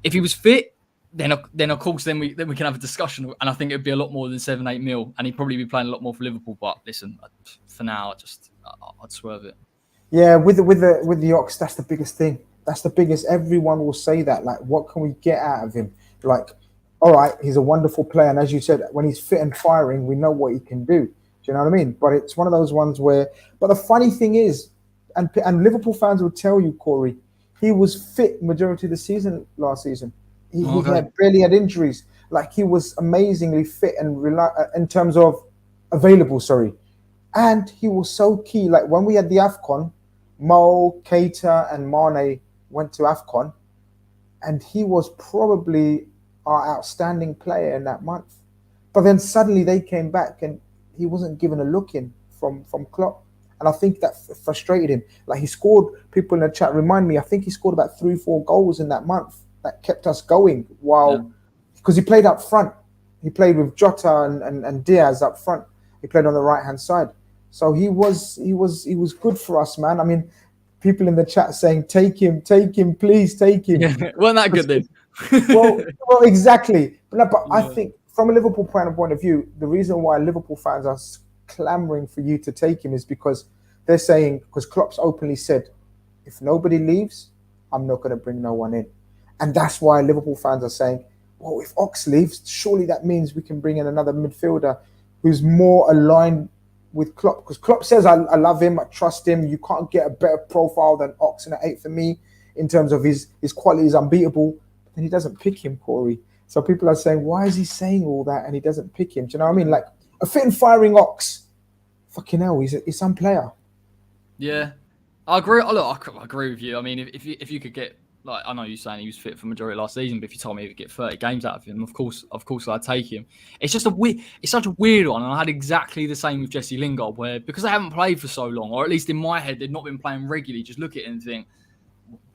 if he was fit, then of course we can have a discussion, and I think it'd be a lot more than 7-8 mil, and he'd probably be playing a lot more for Liverpool. But listen, for now, I'd swerve it. Yeah, with the Ox, that's the biggest thing. That's the biggest. Everyone will say that. Like, what can we get out of him? Like, all right, he's a wonderful player, and as you said, when he's fit and firing, we know what he can do. Do you know what I mean? But it's one of those ones where. But the funny thing is, and Liverpool fans will tell you, Corey, he was fit majority of the season last season. He barely had injuries. Like, he was amazingly fit and in terms of available. And he was so key. Like, when we had the AFCON, Mo, Keita, and Mane went to AFCON, and he was probably our outstanding player in that month. But then suddenly they came back, and he wasn't given a look in from Klopp. And I think that frustrated him. Like, he scored, people in the chat remind me, I think he scored about 3-4 goals in that month. That kept us going because he played up front. He played with Jota and Diaz up front. He played on the right hand side, so he was good for us, man. I mean, people in the chat saying, "Take him, please, take him." Yeah, wasn't that good then? well, exactly. But I think from a Liverpool point of view, the reason why Liverpool fans are clamoring for you to take him is because they're saying, because Klopp's openly said, if nobody leaves, I'm not going to bring no one in. And that's why Liverpool fans are saying, well, if Ox leaves, surely that means we can bring in another midfielder who's more aligned with Klopp. Because Klopp says, I love him, I trust him. You can't get a better profile than Ox in an 8 for me in terms of his quality is unbeatable. And he doesn't pick him, Corey. So people are saying, why is he saying all that and he doesn't pick him? Do you know what I mean? Like, a fit and firing Ox, fucking hell, he's some player. Yeah, I agree. Look, I agree with you. I mean, if you could get, like, I know you're saying he was fit for majority of last season, but if you told me he could get 30 games out of him, of course I'd take him. It's just it's such a weird one, and I had exactly the same with Jesse Lingard, where because they haven't played for so long, or at least in my head they've not been playing regularly, just look at it and think,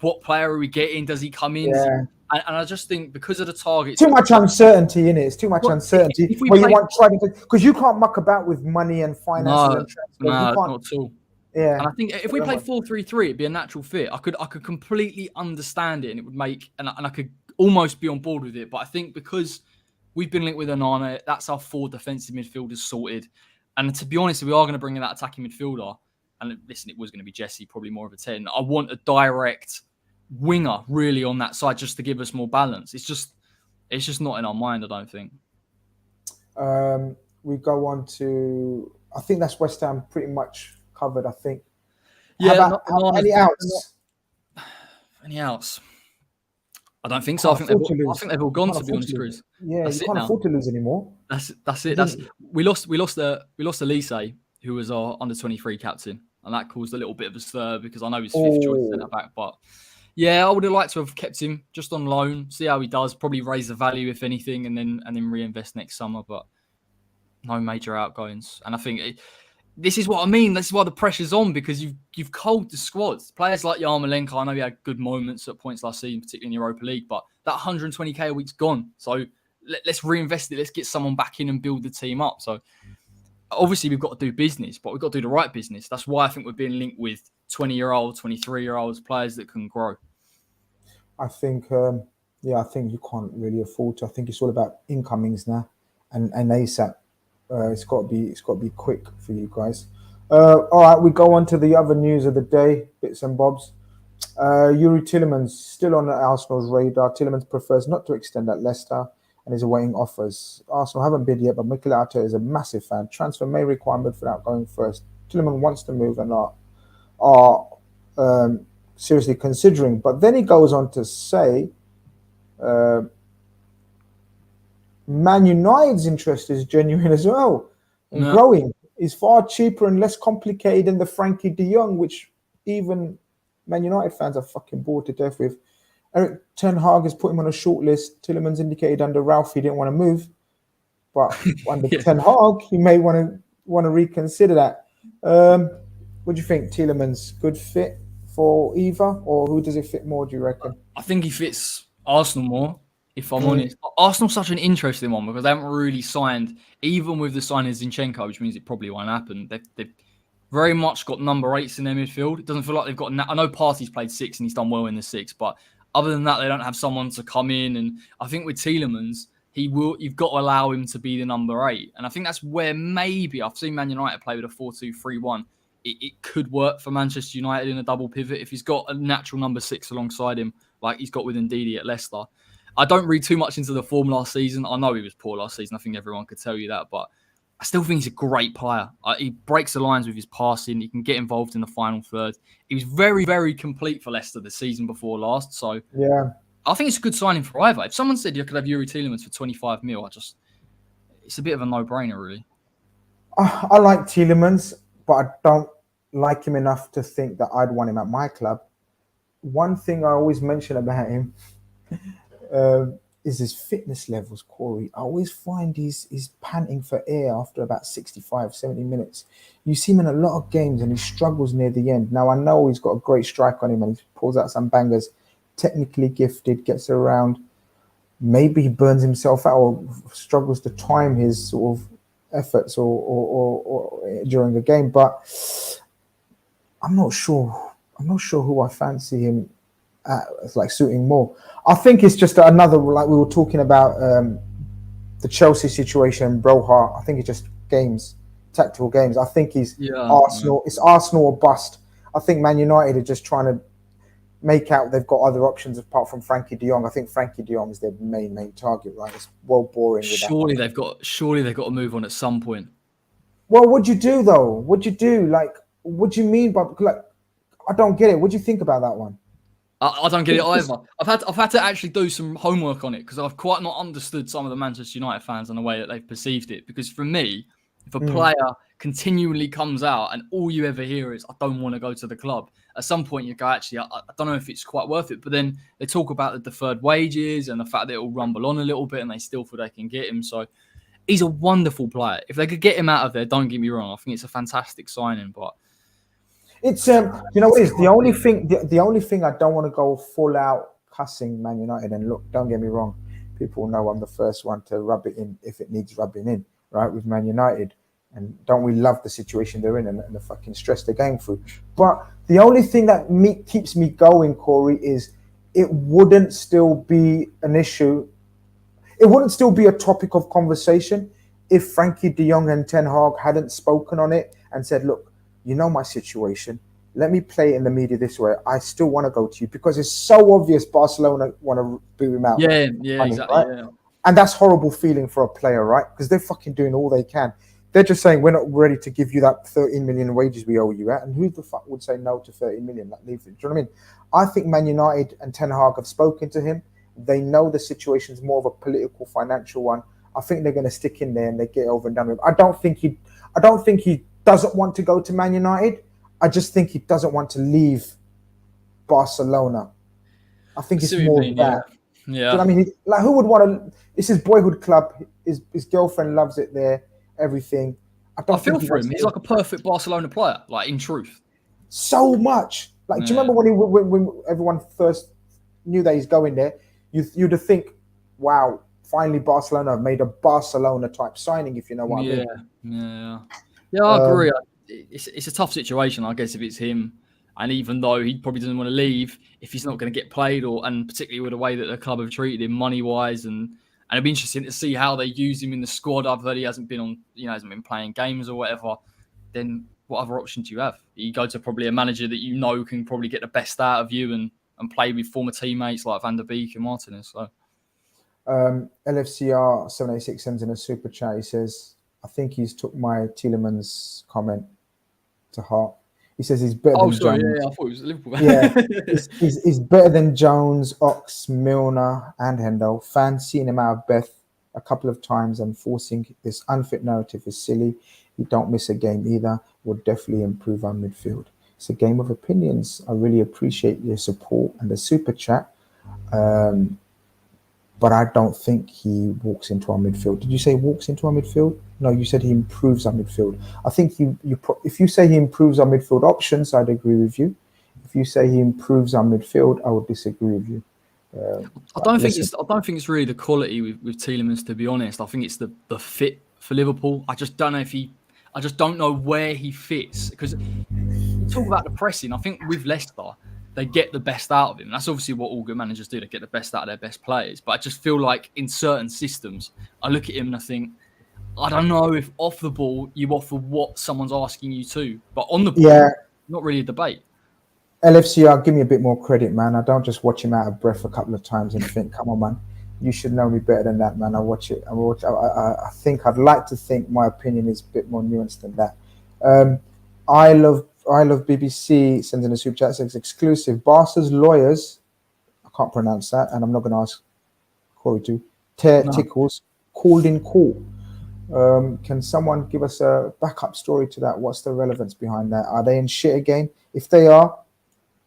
what player are we getting? Does he come in? Yeah. And I just think because of the targets, too much uncertainty in it. It's too much uncertainty. You want because you can't muck about with money and finances. No, not at all. Yeah, and I think if we played 4-3-3, it'd be a natural fit. I could completely understand it, and it would make, and I could almost be on board with it. But I think because we've been linked with Onana, that's our 4 defensive midfielders sorted. And to be honest, if we are going to bring in that attacking midfielder, and listen, it was going to be Jesse, probably more of a 10. I want a direct winger really on that side just to give us more balance. It's just not in our mind, I don't think. We go on to, I think that's West Ham pretty much covered, I think. Yeah. Any outs? Any outs? I don't think so. I think they've all gone, to be honest, Grizz. Yeah, you can't afford to lose anymore. That's it. We lost Elise, who was our under-23 captain, and that caused a little bit of a stir because I know he's 5th choice centre back, but yeah, I would have liked to have kept him just on loan, see how he does, probably raise the value if anything, and then reinvest next summer. But no major outgoings, and I think this is what I mean. This is why the pressure's on, because you've culled the squads. Players like Yarmolenko, I know he had good moments at points last season, particularly in Europa League, but that 120k a week's gone. So let's reinvest it. Let's get someone back in and build the team up. So obviously we've got to do business, but we've got to do the right business. That's why I think we're being linked with 20-year-olds, 23-year-olds, players that can grow. I think, I think you can't really afford to. I think it's all about incomings now and ASAP. It's got to be quick for you guys. All right, we go on to the other news of the day, bits and bobs. Yuri Tielemans still on Arsenal's radar. Tielemans prefers not to extend at Leicester and is awaiting offers. Arsenal haven't bid yet, but Mikel Arteta is a massive fan. Transfer may require Midfield outgoing first. Tielemans wants to move and are seriously considering. But then he goes on to say Man United's interest is genuine as well and growing. Is far cheaper and less complicated than the Frankie de Jong, which even Man United fans are fucking bored to death with. Eric Ten Hag has put him on a short list. Tielemans indicated under Ralph he didn't want to move, but under Ten Hag he may want to reconsider that. What do you think, Tielemans? Good fit for either, or who does it fit more? Do you reckon? I think he fits Arsenal more. If I'm honest, Arsenal's such an interesting one because they haven't really signed, even with the signing of Zinchenko, which means it probably won't happen. They've very much got number 8s in their midfield. It doesn't feel like they've got. I know Partey's played 6 and he's done well in the 6, but other than that, they don't have someone to come in. And I think with Tielemans, you've got to allow him to be the number 8. And I think that's where maybe I've seen Man United play with a 4-2-3-1. It could work for Manchester United in a double pivot if he's got a natural number 6 alongside him, like he's got with Ndidi at Leicester. I don't read too much into the form last season. I know he was poor last season. I think everyone could tell you that, but I still think he's a great player. He breaks the lines with his passing. He can get involved in the final third. He was very, very complete for Leicester the season before last. So yeah, I think it's a good signing for either. If someone said you could have Yuri Tielemans for 25 mil, it's a bit of a no-brainer, really. I like Tielemans, but I don't like him enough to think that I'd want him at my club. One thing I always mention about him is his fitness levels, Corey. I always find he's panting for air after about 65, 70 minutes. You see him in a lot of games and he struggles near the end. Now, I know he's got a great strike on him and he pulls out some bangers, technically gifted, gets around. Maybe he burns himself out or struggles to time his sort of efforts or during the game. But I'm not sure who I fancy him it's like suiting more. I think it's just another, like we were talking about the Chelsea situation, Broja. I think it's just games, tactical games. I think he's Arsenal. It's Arsenal or bust. I think Man United are just trying to make out they've got other options apart from Frankie de Jong. I think Frankie de Jong is their main target, right? It's well boring. Surely they've got to move on at some point. Well, what'd you do though? What'd you do? Like, what do you mean by like? I don't get it. What do you think about that one? I don't get it either. I've had to actually do some homework on it because I've quite not understood some of the Manchester United fans and the way that they've perceived it. Because for me, if a player continually comes out and all you ever hear is, I don't want to go to the club, at some point you go, actually, I don't know if it's quite worth it. But then they talk about the deferred wages and the fact that it'll rumble on a little bit and they still feel they can get him. So he's a wonderful player. If they could get him out of there, don't get me wrong, I think it's a fantastic signing. But it's you know what it is, the only thing I don't want to go full out cussing Man United, and look, don't get me wrong, people know I'm the first one to rub it in if it needs rubbing in, right, with Man United, and don't we love the situation they're in and the fucking stress they're going through. But the only thing that keeps me going, Corey, is it wouldn't still be an issue, it wouldn't still be a topic of conversation if Frankie de Jong and Ten Hag hadn't spoken on it and said, look, you know my situation. Let me play in the media this way. I still want to go to you because it's so obvious Barcelona want to boot him out. Yeah, exactly. Right? Yeah. And that's horrible feeling for a player, right? Because they're fucking doing all they can. They're just saying, we're not ready to give you that 13 million wages we owe you at. And who the fuck would say no to 13 million? Like, leave it. Do you know what I mean? I think Man United and Ten Hag have spoken to him. They know the situation's more of a political, financial one. I think they're going to stick in there and they get over and done with. I don't think he doesn't want to go to Man United. I just think he doesn't want to leave Barcelona. I think it's more that. Yeah. You know what I mean? Like, who would want to? It's his boyhood club. His girlfriend loves it there. Everything. I feel for him. He's like a perfect Barcelona player. Like, in truth, so much. Like, do you remember when everyone first knew that he's going there? You'd think, wow, finally Barcelona have made a Barcelona type signing. If you know what I mean. Yeah, I agree. It's a tough situation, I guess, if it's him. And even though he probably doesn't want to leave, if he's not going to get played, and particularly with the way that the club have treated him money-wise, and it'd be interesting to see how they use him in the squad. I've heard he hasn't been playing games or whatever. Then what other options do you have? You go to probably a manager that you know can probably get the best out of you and play with former teammates like Van der Beek and Martinez. So. LFCR 786 sends in a super chat. He says, I think he's took my Tielemans comment to heart. He says he's better than Jones. Yeah, I thought it was Liverpool. Yeah, he's better than Jones, Ox, Milner, and Hendo. Fans seeing him out of Beth a couple of times and forcing this unfit narrative is silly. He don't miss a game either. Will definitely improve our midfield. It's a game of opinions. I really appreciate your support and the super chat. But I don't think he walks into our midfield. Did you say walks into our midfield? No, you said he improves our midfield. I think if you say he improves our midfield options, I'd agree with you. If you say he improves our midfield, I would disagree with you. I don't think it's really the quality with Tielemans, to be honest. I think it's the fit for Liverpool. I just don't know where he fits, because you talk about the pressing. I think with Leicester, they get the best out of him. That's obviously what all good managers do. They get the best out of their best players. But I just feel like in certain systems, I look at him and I think, I don't know if off the ball you offer what someone's asking you to, but on the ball, not really a debate. LFCR, give me a bit more credit, man. I don't just watch him out of breath a couple of times and think, come on, man, you should know me better than that, man. I watch it. I think I'd like to think my opinion is a bit more nuanced than that. I love BBC sends in a super chat, says exclusive. Barca's lawyers, I can't pronounce that, and I'm not going to ask Corey to. Tickles called in court. Can someone give us a backup story to that? What's the relevance behind that? Are they in shit again? If they are,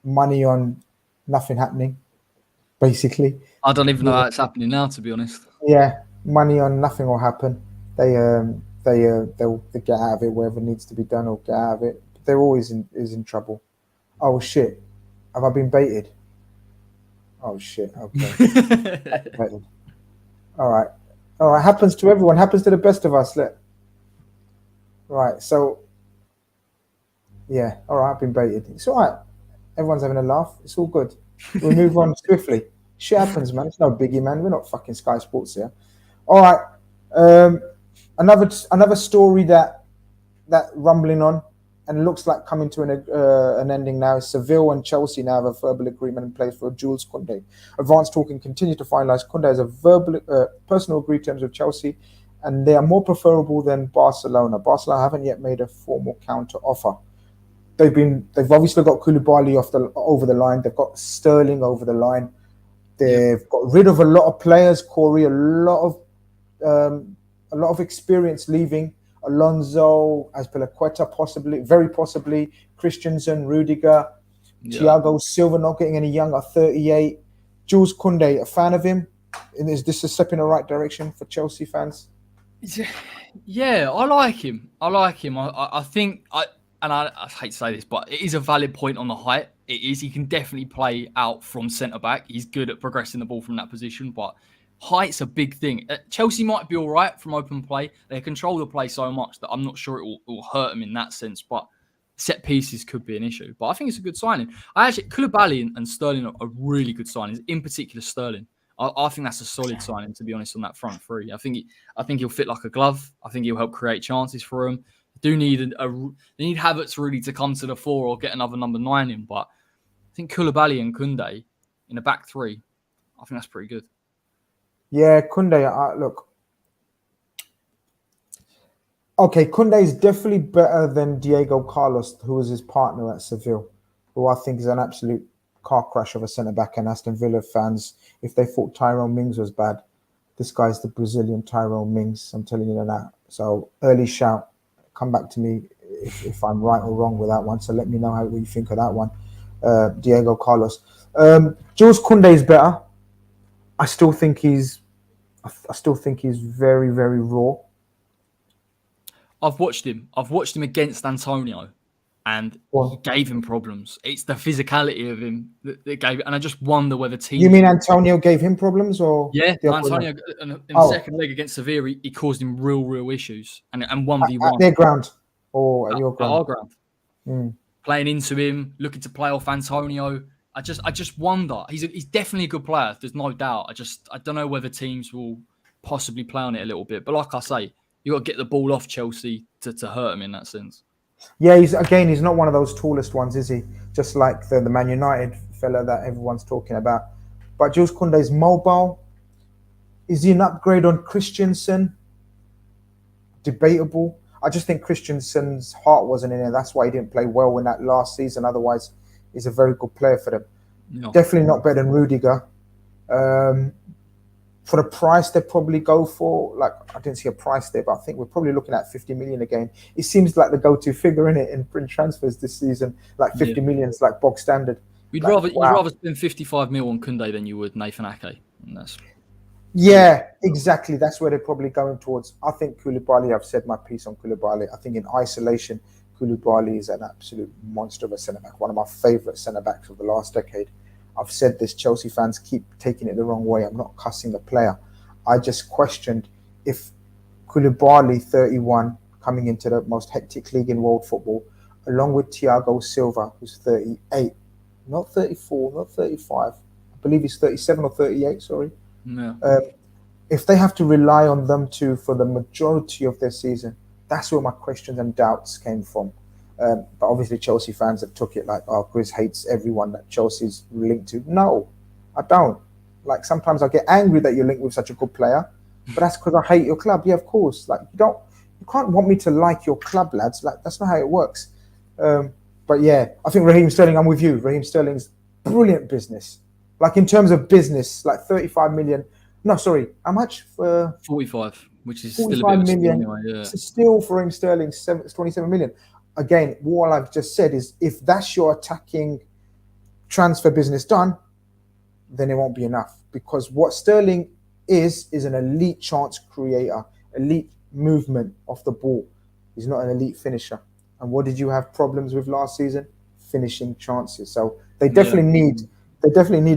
money on nothing happening, basically. I don't even know how it's happening now, to be honest. Yeah, money on nothing will happen. They'll get out of it wherever needs to be done, or get out of it. They're always in trouble. Oh shit! Have I been baited? Oh shit! Okay. All right. Happens to everyone. Happens to the best of us. Right. So. Yeah. All right. I've been baited. It's all right. Everyone's having a laugh. It's all good. We move on swiftly. Shit happens, man. It's no biggie, man. We're not fucking Sky Sports here. All right. Another story that rumbling on and looks like coming to an ending now is Seville and Chelsea now have a verbal agreement in place for Jules Kounde. Advanced talking continue to finalise. Kounde has a verbal personal agreed terms with Chelsea, and they are more preferable than Barcelona. Barcelona haven't yet made a formal counter offer. They've obviously got Koulibaly over the line. They've got Sterling over the line. They've got rid of a lot of players, Corey. A lot of experience leaving. Alonso, Azpilicueta, very possibly. Christensen, Rudiger, Thiago Silva not getting any younger, 38. Jules Kounde, a fan of him? And is this a step in the right direction for Chelsea fans? Yeah, I like him. I think, I hate to say this, but it is a valid point on the height. It is. He can definitely play out from centre-back. He's good at progressing the ball from that position, but height's a big thing. Chelsea might be all right from open play. They control the play so much that I'm not sure it will hurt them in that sense, but set pieces could be an issue. But I think it's a good signing. Koulibaly and Sterling are really good signings, in particular Sterling. I think that's a solid signing, to be honest, on that front three. I think he'll fit like a glove. I think he'll help create chances for them. They need Havertz really to come to the fore or get another number 9 in, but I think Koulibaly and Kounde in the back three, I think that's pretty good. Yeah, Kounde, look. Okay, Kounde is definitely better than Diego Carlos, who was his partner at Seville, who I think is an absolute car crash of a centre-back. And Aston Villa fans, if they thought Tyrone Mings was bad, this guy's the Brazilian Tyrone Mings, I'm telling you that. So early shout, come back to me if I'm right or wrong with that one. So let me know what you think of that one. Diego Carlos. Jules Kounde is better. I still think he's very, very raw. I've watched him against Antonio, and he gave him problems. It's the physicality of him that gave it, and I just wonder whether teams. You mean Antonio gave him problems, or Antonio in the second leg against Sevilla, he caused him real issues, and 1v1 at their ground or at your ground? At our ground. Playing into him, looking to play off Antonio. I just wonder. He's definitely a good player. There's no doubt. I don't know whether teams will possibly play on it a little bit. But like I say, you got to get the ball off Chelsea to hurt him in that sense. Yeah, he's not one of those tallest ones, is he? Just like the Man United fella that everyone's talking about. But Jules Kounde is mobile. Is he an upgrade on Christensen? Debatable. I just think Christensen's heart wasn't in it. That's why he didn't play well in that last season. Otherwise, he's a very good player for them. No. Definitely not better than Rudiger. For the price they probably go for, like, I didn't see a price there, but I think we're probably looking at 50 million again. It seems like the go-to figure in it in print transfers this season. Like 50 million is like bog standard. You'd like, rather spend 55 mil on Kounde than you would Nathan Ake. And that's exactly. That's where they're probably going towards. I think Koulibaly, I've said my piece on Koulibaly. I think in isolation, Koulibaly is an absolute monster of a centre-back, one of my favourite centre-backs of the last decade. I've said this, Chelsea fans keep taking it the wrong way. I'm not cussing the player. I just questioned if Koulibaly, 31, coming into the most hectic league in world football, along with Thiago Silva, who's 38, not 34, not 35. I believe he's 37 or 38, sorry. Yeah. If they have to rely on them two for the majority of their season, that's where my questions and doubts came from. But obviously Chelsea fans have took it like, oh, Grizz hates everyone that Chelsea's linked to. No, I don't. Like, sometimes I get angry that you're linked with such a good player, but that's because I hate your club. Yeah, of course. Like, you can't want me to like your club, lads. Like, that's not how it works. But yeah, I think Raheem Sterling, I'm with you. Raheem Sterling's brilliant business. Like, in terms of business, like 35 million. No, sorry, how much? 45, which is 45 still a bit of a steal million. anyway. Yeah. It's a steal for Raheem Sterling, 27 million. Again, what I've just said is, if that's your attacking transfer business done, then it won't be enough. Because what Sterling is an elite chance creator, elite movement off the ball. He's not an elite finisher. And what did you have problems with last season? Finishing chances. So they definitely need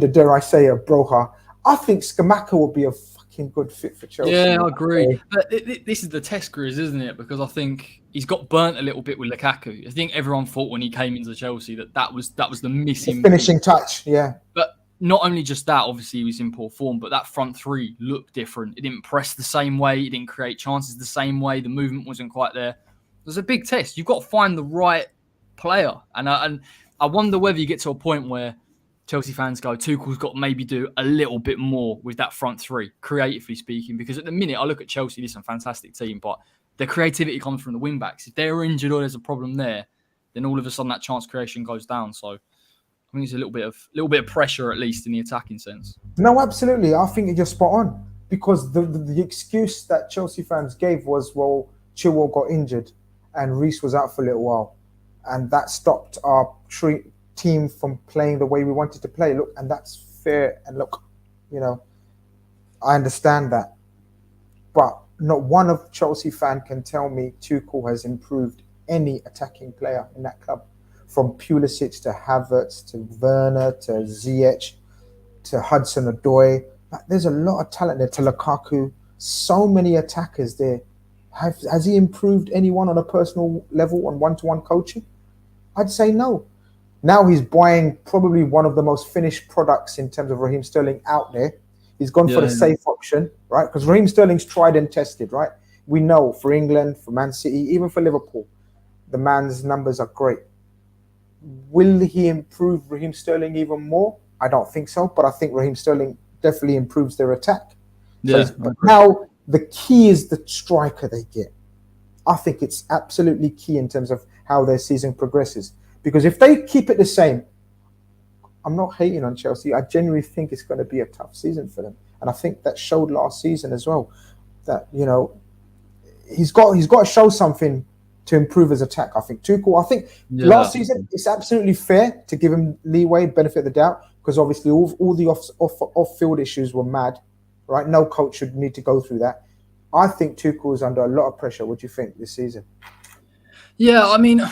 a, dare I say, a Broja. I think Scamacca will be a fucking good fit for Chelsea. Yeah, I agree. But this is the test, Grizz, isn't it? Because I think he's got burnt a little bit with Lukaku. I think everyone thought when he came into Chelsea that was the missing finishing touch. Yeah. But not only just that, obviously he was in poor form, but that front three looked different. It didn't press the same way. It didn't create chances the same way. The movement wasn't quite there. It was a big test. You've got to find the right player. And I wonder whether you get to a point where Chelsea fans go, Tuchel's got to maybe do a little bit more with that front three, creatively speaking. Because at the minute, I look at Chelsea, this is a fantastic team, but the creativity comes from the wing-backs. If they're injured or there's a problem there, then all of a sudden that chance creation goes down. So I think it's a little bit of pressure, at least in the attacking sense. No, absolutely. I think you're spot on. Because the excuse that Chelsea fans gave was, well, Chilwell got injured and Reece was out for a little while. And that stopped our team from playing the way we wanted to play. Look, and that's fair. And look, I understand that. But not one of Chelsea fan can tell me Tuchel has improved any attacking player in that club. From Pulisic to Havertz to Werner to Ziyech to Hudson-Odoi. There's a lot of talent there, to Lukaku. So many attackers there. Has he improved anyone on a personal level on one-to-one coaching? I'd say no. Now he's buying probably one of the most finished products in terms of Raheem Sterling out there. He's gone for the safe option, right? Because Raheem Sterling's tried and tested, right? We know for England, for Man City, even for Liverpool, the man's numbers are great. Will he improve Raheem Sterling even more? I don't think so, but I think Raheem Sterling definitely improves their attack. Yeah. But now the key is the striker they get. I think it's absolutely key in terms of how their season progresses. Because if they keep it the same, I'm not hating on Chelsea. I genuinely think it's going to be a tough season for them. And I think that showed last season as well. That, he's got to show something to improve his attack. I think Tuchel, last season, it's absolutely fair to give him leeway, benefit of the doubt, because obviously all the off-field issues were mad, right? No coach should need to go through that. I think Tuchel is under a lot of pressure. What do you think this season? Yeah, I mean,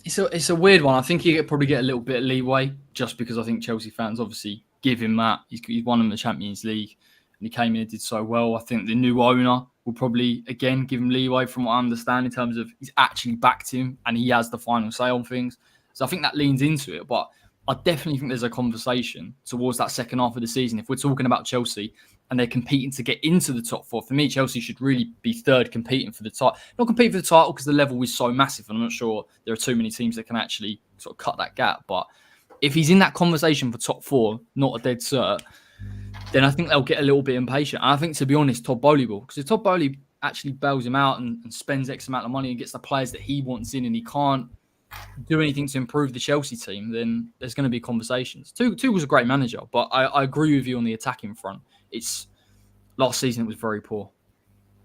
it's a weird one. I think he could probably get a little bit of leeway just because I think Chelsea fans obviously give him that. He's won them the Champions League and he came in and did so well. I think the new owner will probably, again, give him leeway from what I understand in terms of he's actually backed him and he has the final say on things. So I think that leans into it. But I definitely think there's a conversation towards that second half of the season. If we're talking about Chelsea and they're competing to get into the top 4. For me, Chelsea should really be third, competing for the title. Not compete for the title because the level is so massive, and I'm not sure there are too many teams that can actually sort of cut that gap. But if he's in that conversation for top 4, not a dead cert, then I think they'll get a little bit impatient. And I think, to be honest, Todd Boehly will. Because if Todd Boehly actually bails him out and spends X amount of money and gets the players that he wants in, and he can't do anything to improve the Chelsea team, then there's going to be conversations. Tuchel's a great manager, but I agree with you on the attacking front. It's last season it was very poor.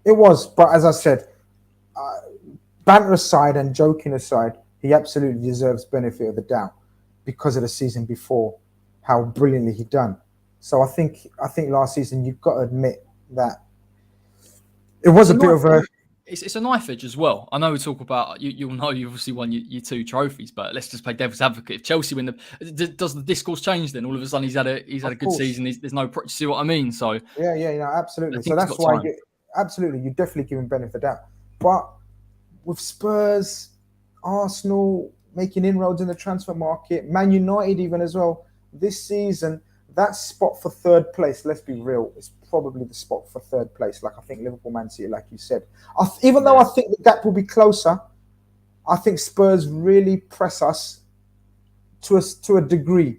It was, but as I said, banter aside and joking aside, he absolutely deserves benefit of the doubt because of the season before, how brilliantly he done. So I think last season you've got to admit that it was a bit of a. It's a knife edge as well. I know we talk about you'll know you obviously won your 2 trophies, but let's just play devil's advocate. If Chelsea win does the discourse change then? All of a sudden he's had a good season. There's no you see what I mean? So yeah, absolutely. So that's why you definitely give him benefit of the doubt. But with Spurs, Arsenal making inroads in the transfer market, Man United even as well this season, that spot for third place, let's be real, is probably the spot for third place. Like I think Liverpool, Man City, like you said. Even though I think the gap will be closer, I think Spurs really press us to a degree.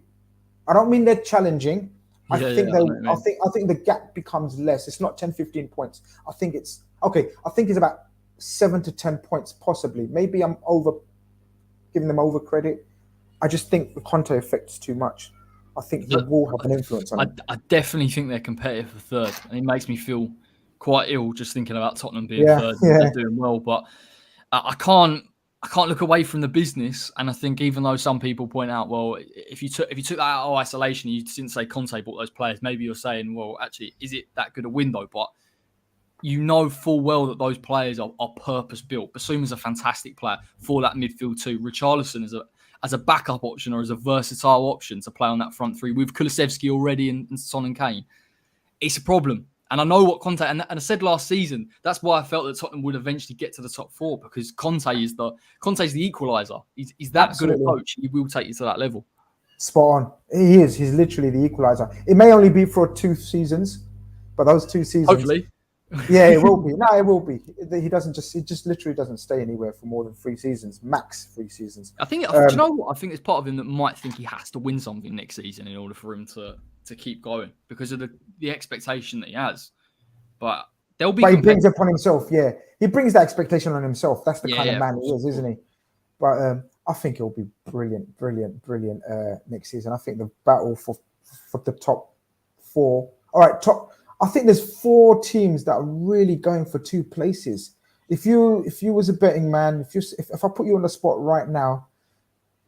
I don't mean they're challenging. I think the gap becomes less. It's not 10, 15 points. I think it's about 7 to 10 points possibly. Maybe I'm giving them over credit. I just think the Conte effect is too much. I think they will have an influence on it. I definitely think they're competitive for third, and it makes me feel quite ill just thinking about Tottenham being third. They're doing well, but I can't look away from the business. And I think even though some people point out, well, if you took that out of isolation, you didn't say Conte bought those players. Maybe you're saying, well, actually, is it that good a window? But you know full well that those players are purpose built. Basuma's a fantastic player for that midfield too. Richarlison is as a backup option or as a versatile option to play on that front 3 with Kulusevski already and Son and Kane. It's a problem. And I know what Conte, and I said last season, that's why I felt that Tottenham would eventually get to the top 4, because Conte's the equaliser. He's that good a coach. He will take you to that level. Spot on. He is. He's literally the equaliser. It may only be for 2 seasons, but those 2 seasons. Hopefully. Yeah, it will be. No, it will be. He just literally doesn't stay anywhere for more than 3 seasons, max 3 seasons. I think. Do you know what? I think there's part of him that might think he has to win something next season in order for him to keep going because of the expectation that he has. But there'll be. But he brings it upon himself. Yeah, he brings that expectation on himself. That's the kind of man he is, isn't he? But I think it'll be brilliant next season. I think the battle for the top 4. All right, I think there's 4 teams that are really going for 2 places. If you was a betting man, if I put you on the spot right now,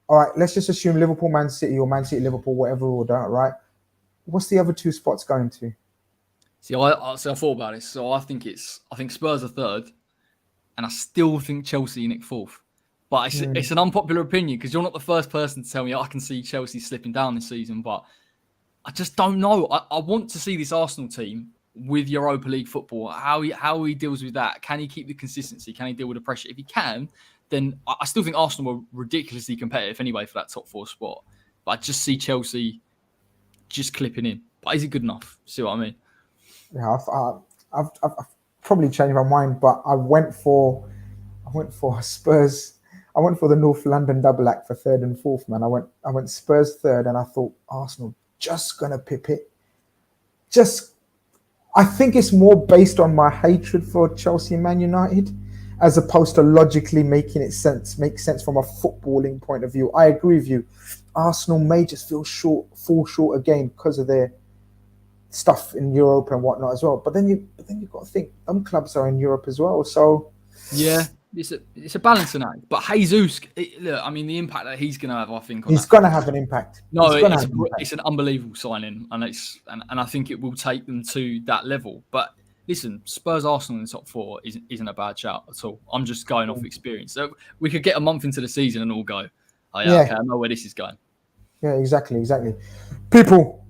all right, let's just assume Liverpool, Man City, or Man City, Liverpool, whatever order, right? What's the other 2 spots going to? See, I thought about it. So I think Spurs are third, and I still think Chelsea nick 4th. But it's an unpopular opinion because you're not the first person to tell me I can see Chelsea slipping down this season, but I just don't know. I want to see this Arsenal team with Europa League football, how he deals with that. Can he keep the consistency? Can he deal with the pressure? If he can, then I still think Arsenal are ridiculously competitive anyway for that top 4 spot. But I just see Chelsea just clipping in. But is it good enough? See what I mean? Yeah, I've probably changed my mind, but I went for Spurs. I went for the North London double act for 3rd and 4th, man. I went Spurs 3rd, and I thought Arsenal just gonna pip it. I think it's more based on my hatred for Chelsea and Man United, as opposed to logically make sense from a footballing point of view. I agree with you. Arsenal may just fall short again because of their stuff in Europe and whatnot as well. But then you've got to think some clubs are in Europe as well. So yeah. It's a balancing act, but Jesus, look, I mean, the impact that he's going to have, I think, he's going to have an impact. No, it's an unbelievable signing, and I think it will take them to that level. But listen, Spurs Arsenal in the top 4 isn't a bad shout at all. I'm just going off experience. So we could get a month into the season and all go, okay, I know where this is going. Yeah, exactly. People,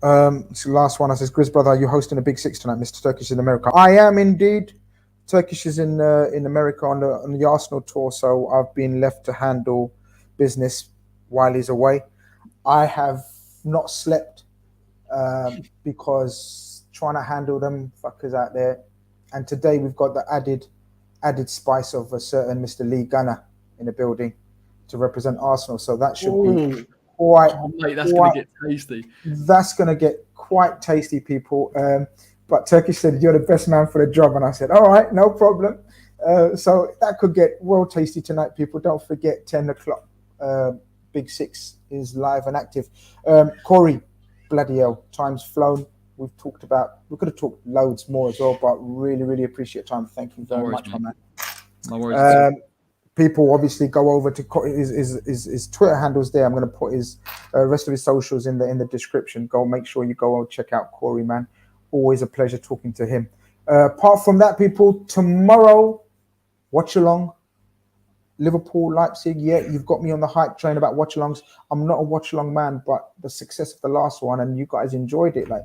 it's the last one. I says, Grizz brother, are you hosting a Big 6 tonight, Mr. Turkish in America? I am indeed. Turkish is in America on the Arsenal tour, so I've been left to handle business while he's away. I have not slept because trying to handle them fuckers out there. And today we've got the added spice of a certain Mr. Lee Gunner in the building to represent Arsenal. So that should be quite. Oh, mate, that's going to get tasty. That's going to get quite tasty, people. But Turkish said, you're the best man for the job. And I said, all right, no problem. So that could get well tasty tonight, people. Don't forget, 10 o'clock. Big Six is live and active. Corey, bloody hell, time's flown. We've talked about, we could have talked loads more as well, but really, really appreciate your time. Thank you very much, my man. No worries. People obviously go over to his Twitter handles there. I'm going to put his rest of his socials in the description. Go make sure you go and check out Corey, man. Always a pleasure talking to him. Apart from that, people, tomorrow, watch along. Liverpool, Leipzig. Yeah, you've got me on the hype train about watch alongs. I'm not a watch along man, but the success of the last one and you guys enjoyed it, like,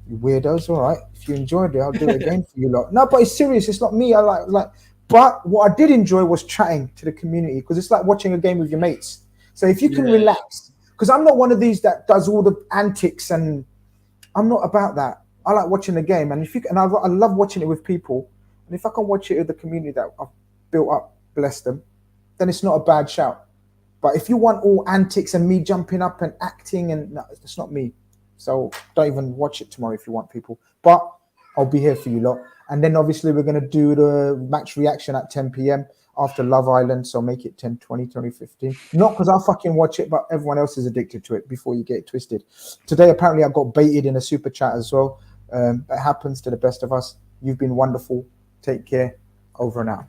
you weirdos. All right, if you enjoyed it, I'll do it again for you lot. No, but it's serious. It's not me. I like. But what I did enjoy was chatting to the community, because it's like watching a game with your mates. So if you can relax, because I'm not one of these that does all the antics, and I'm not about that. I like watching the game, and I love watching it with people. And if I can watch it with the community that I've built up, bless them, then it's not a bad shout. But if you want all antics and me jumping up and acting, and no, it's not me. So don't even watch it tomorrow if you want, people. But I'll be here for you lot. And then obviously we're going to do the match reaction at 10 p.m. after Love Island. So make it 10:20, 20:15. Not because I fucking watch it, but everyone else is addicted to it, before you get it twisted. Today, apparently, I got baited in a super chat as well. That happens to the best of us. You've been wonderful. Take care. Over and out.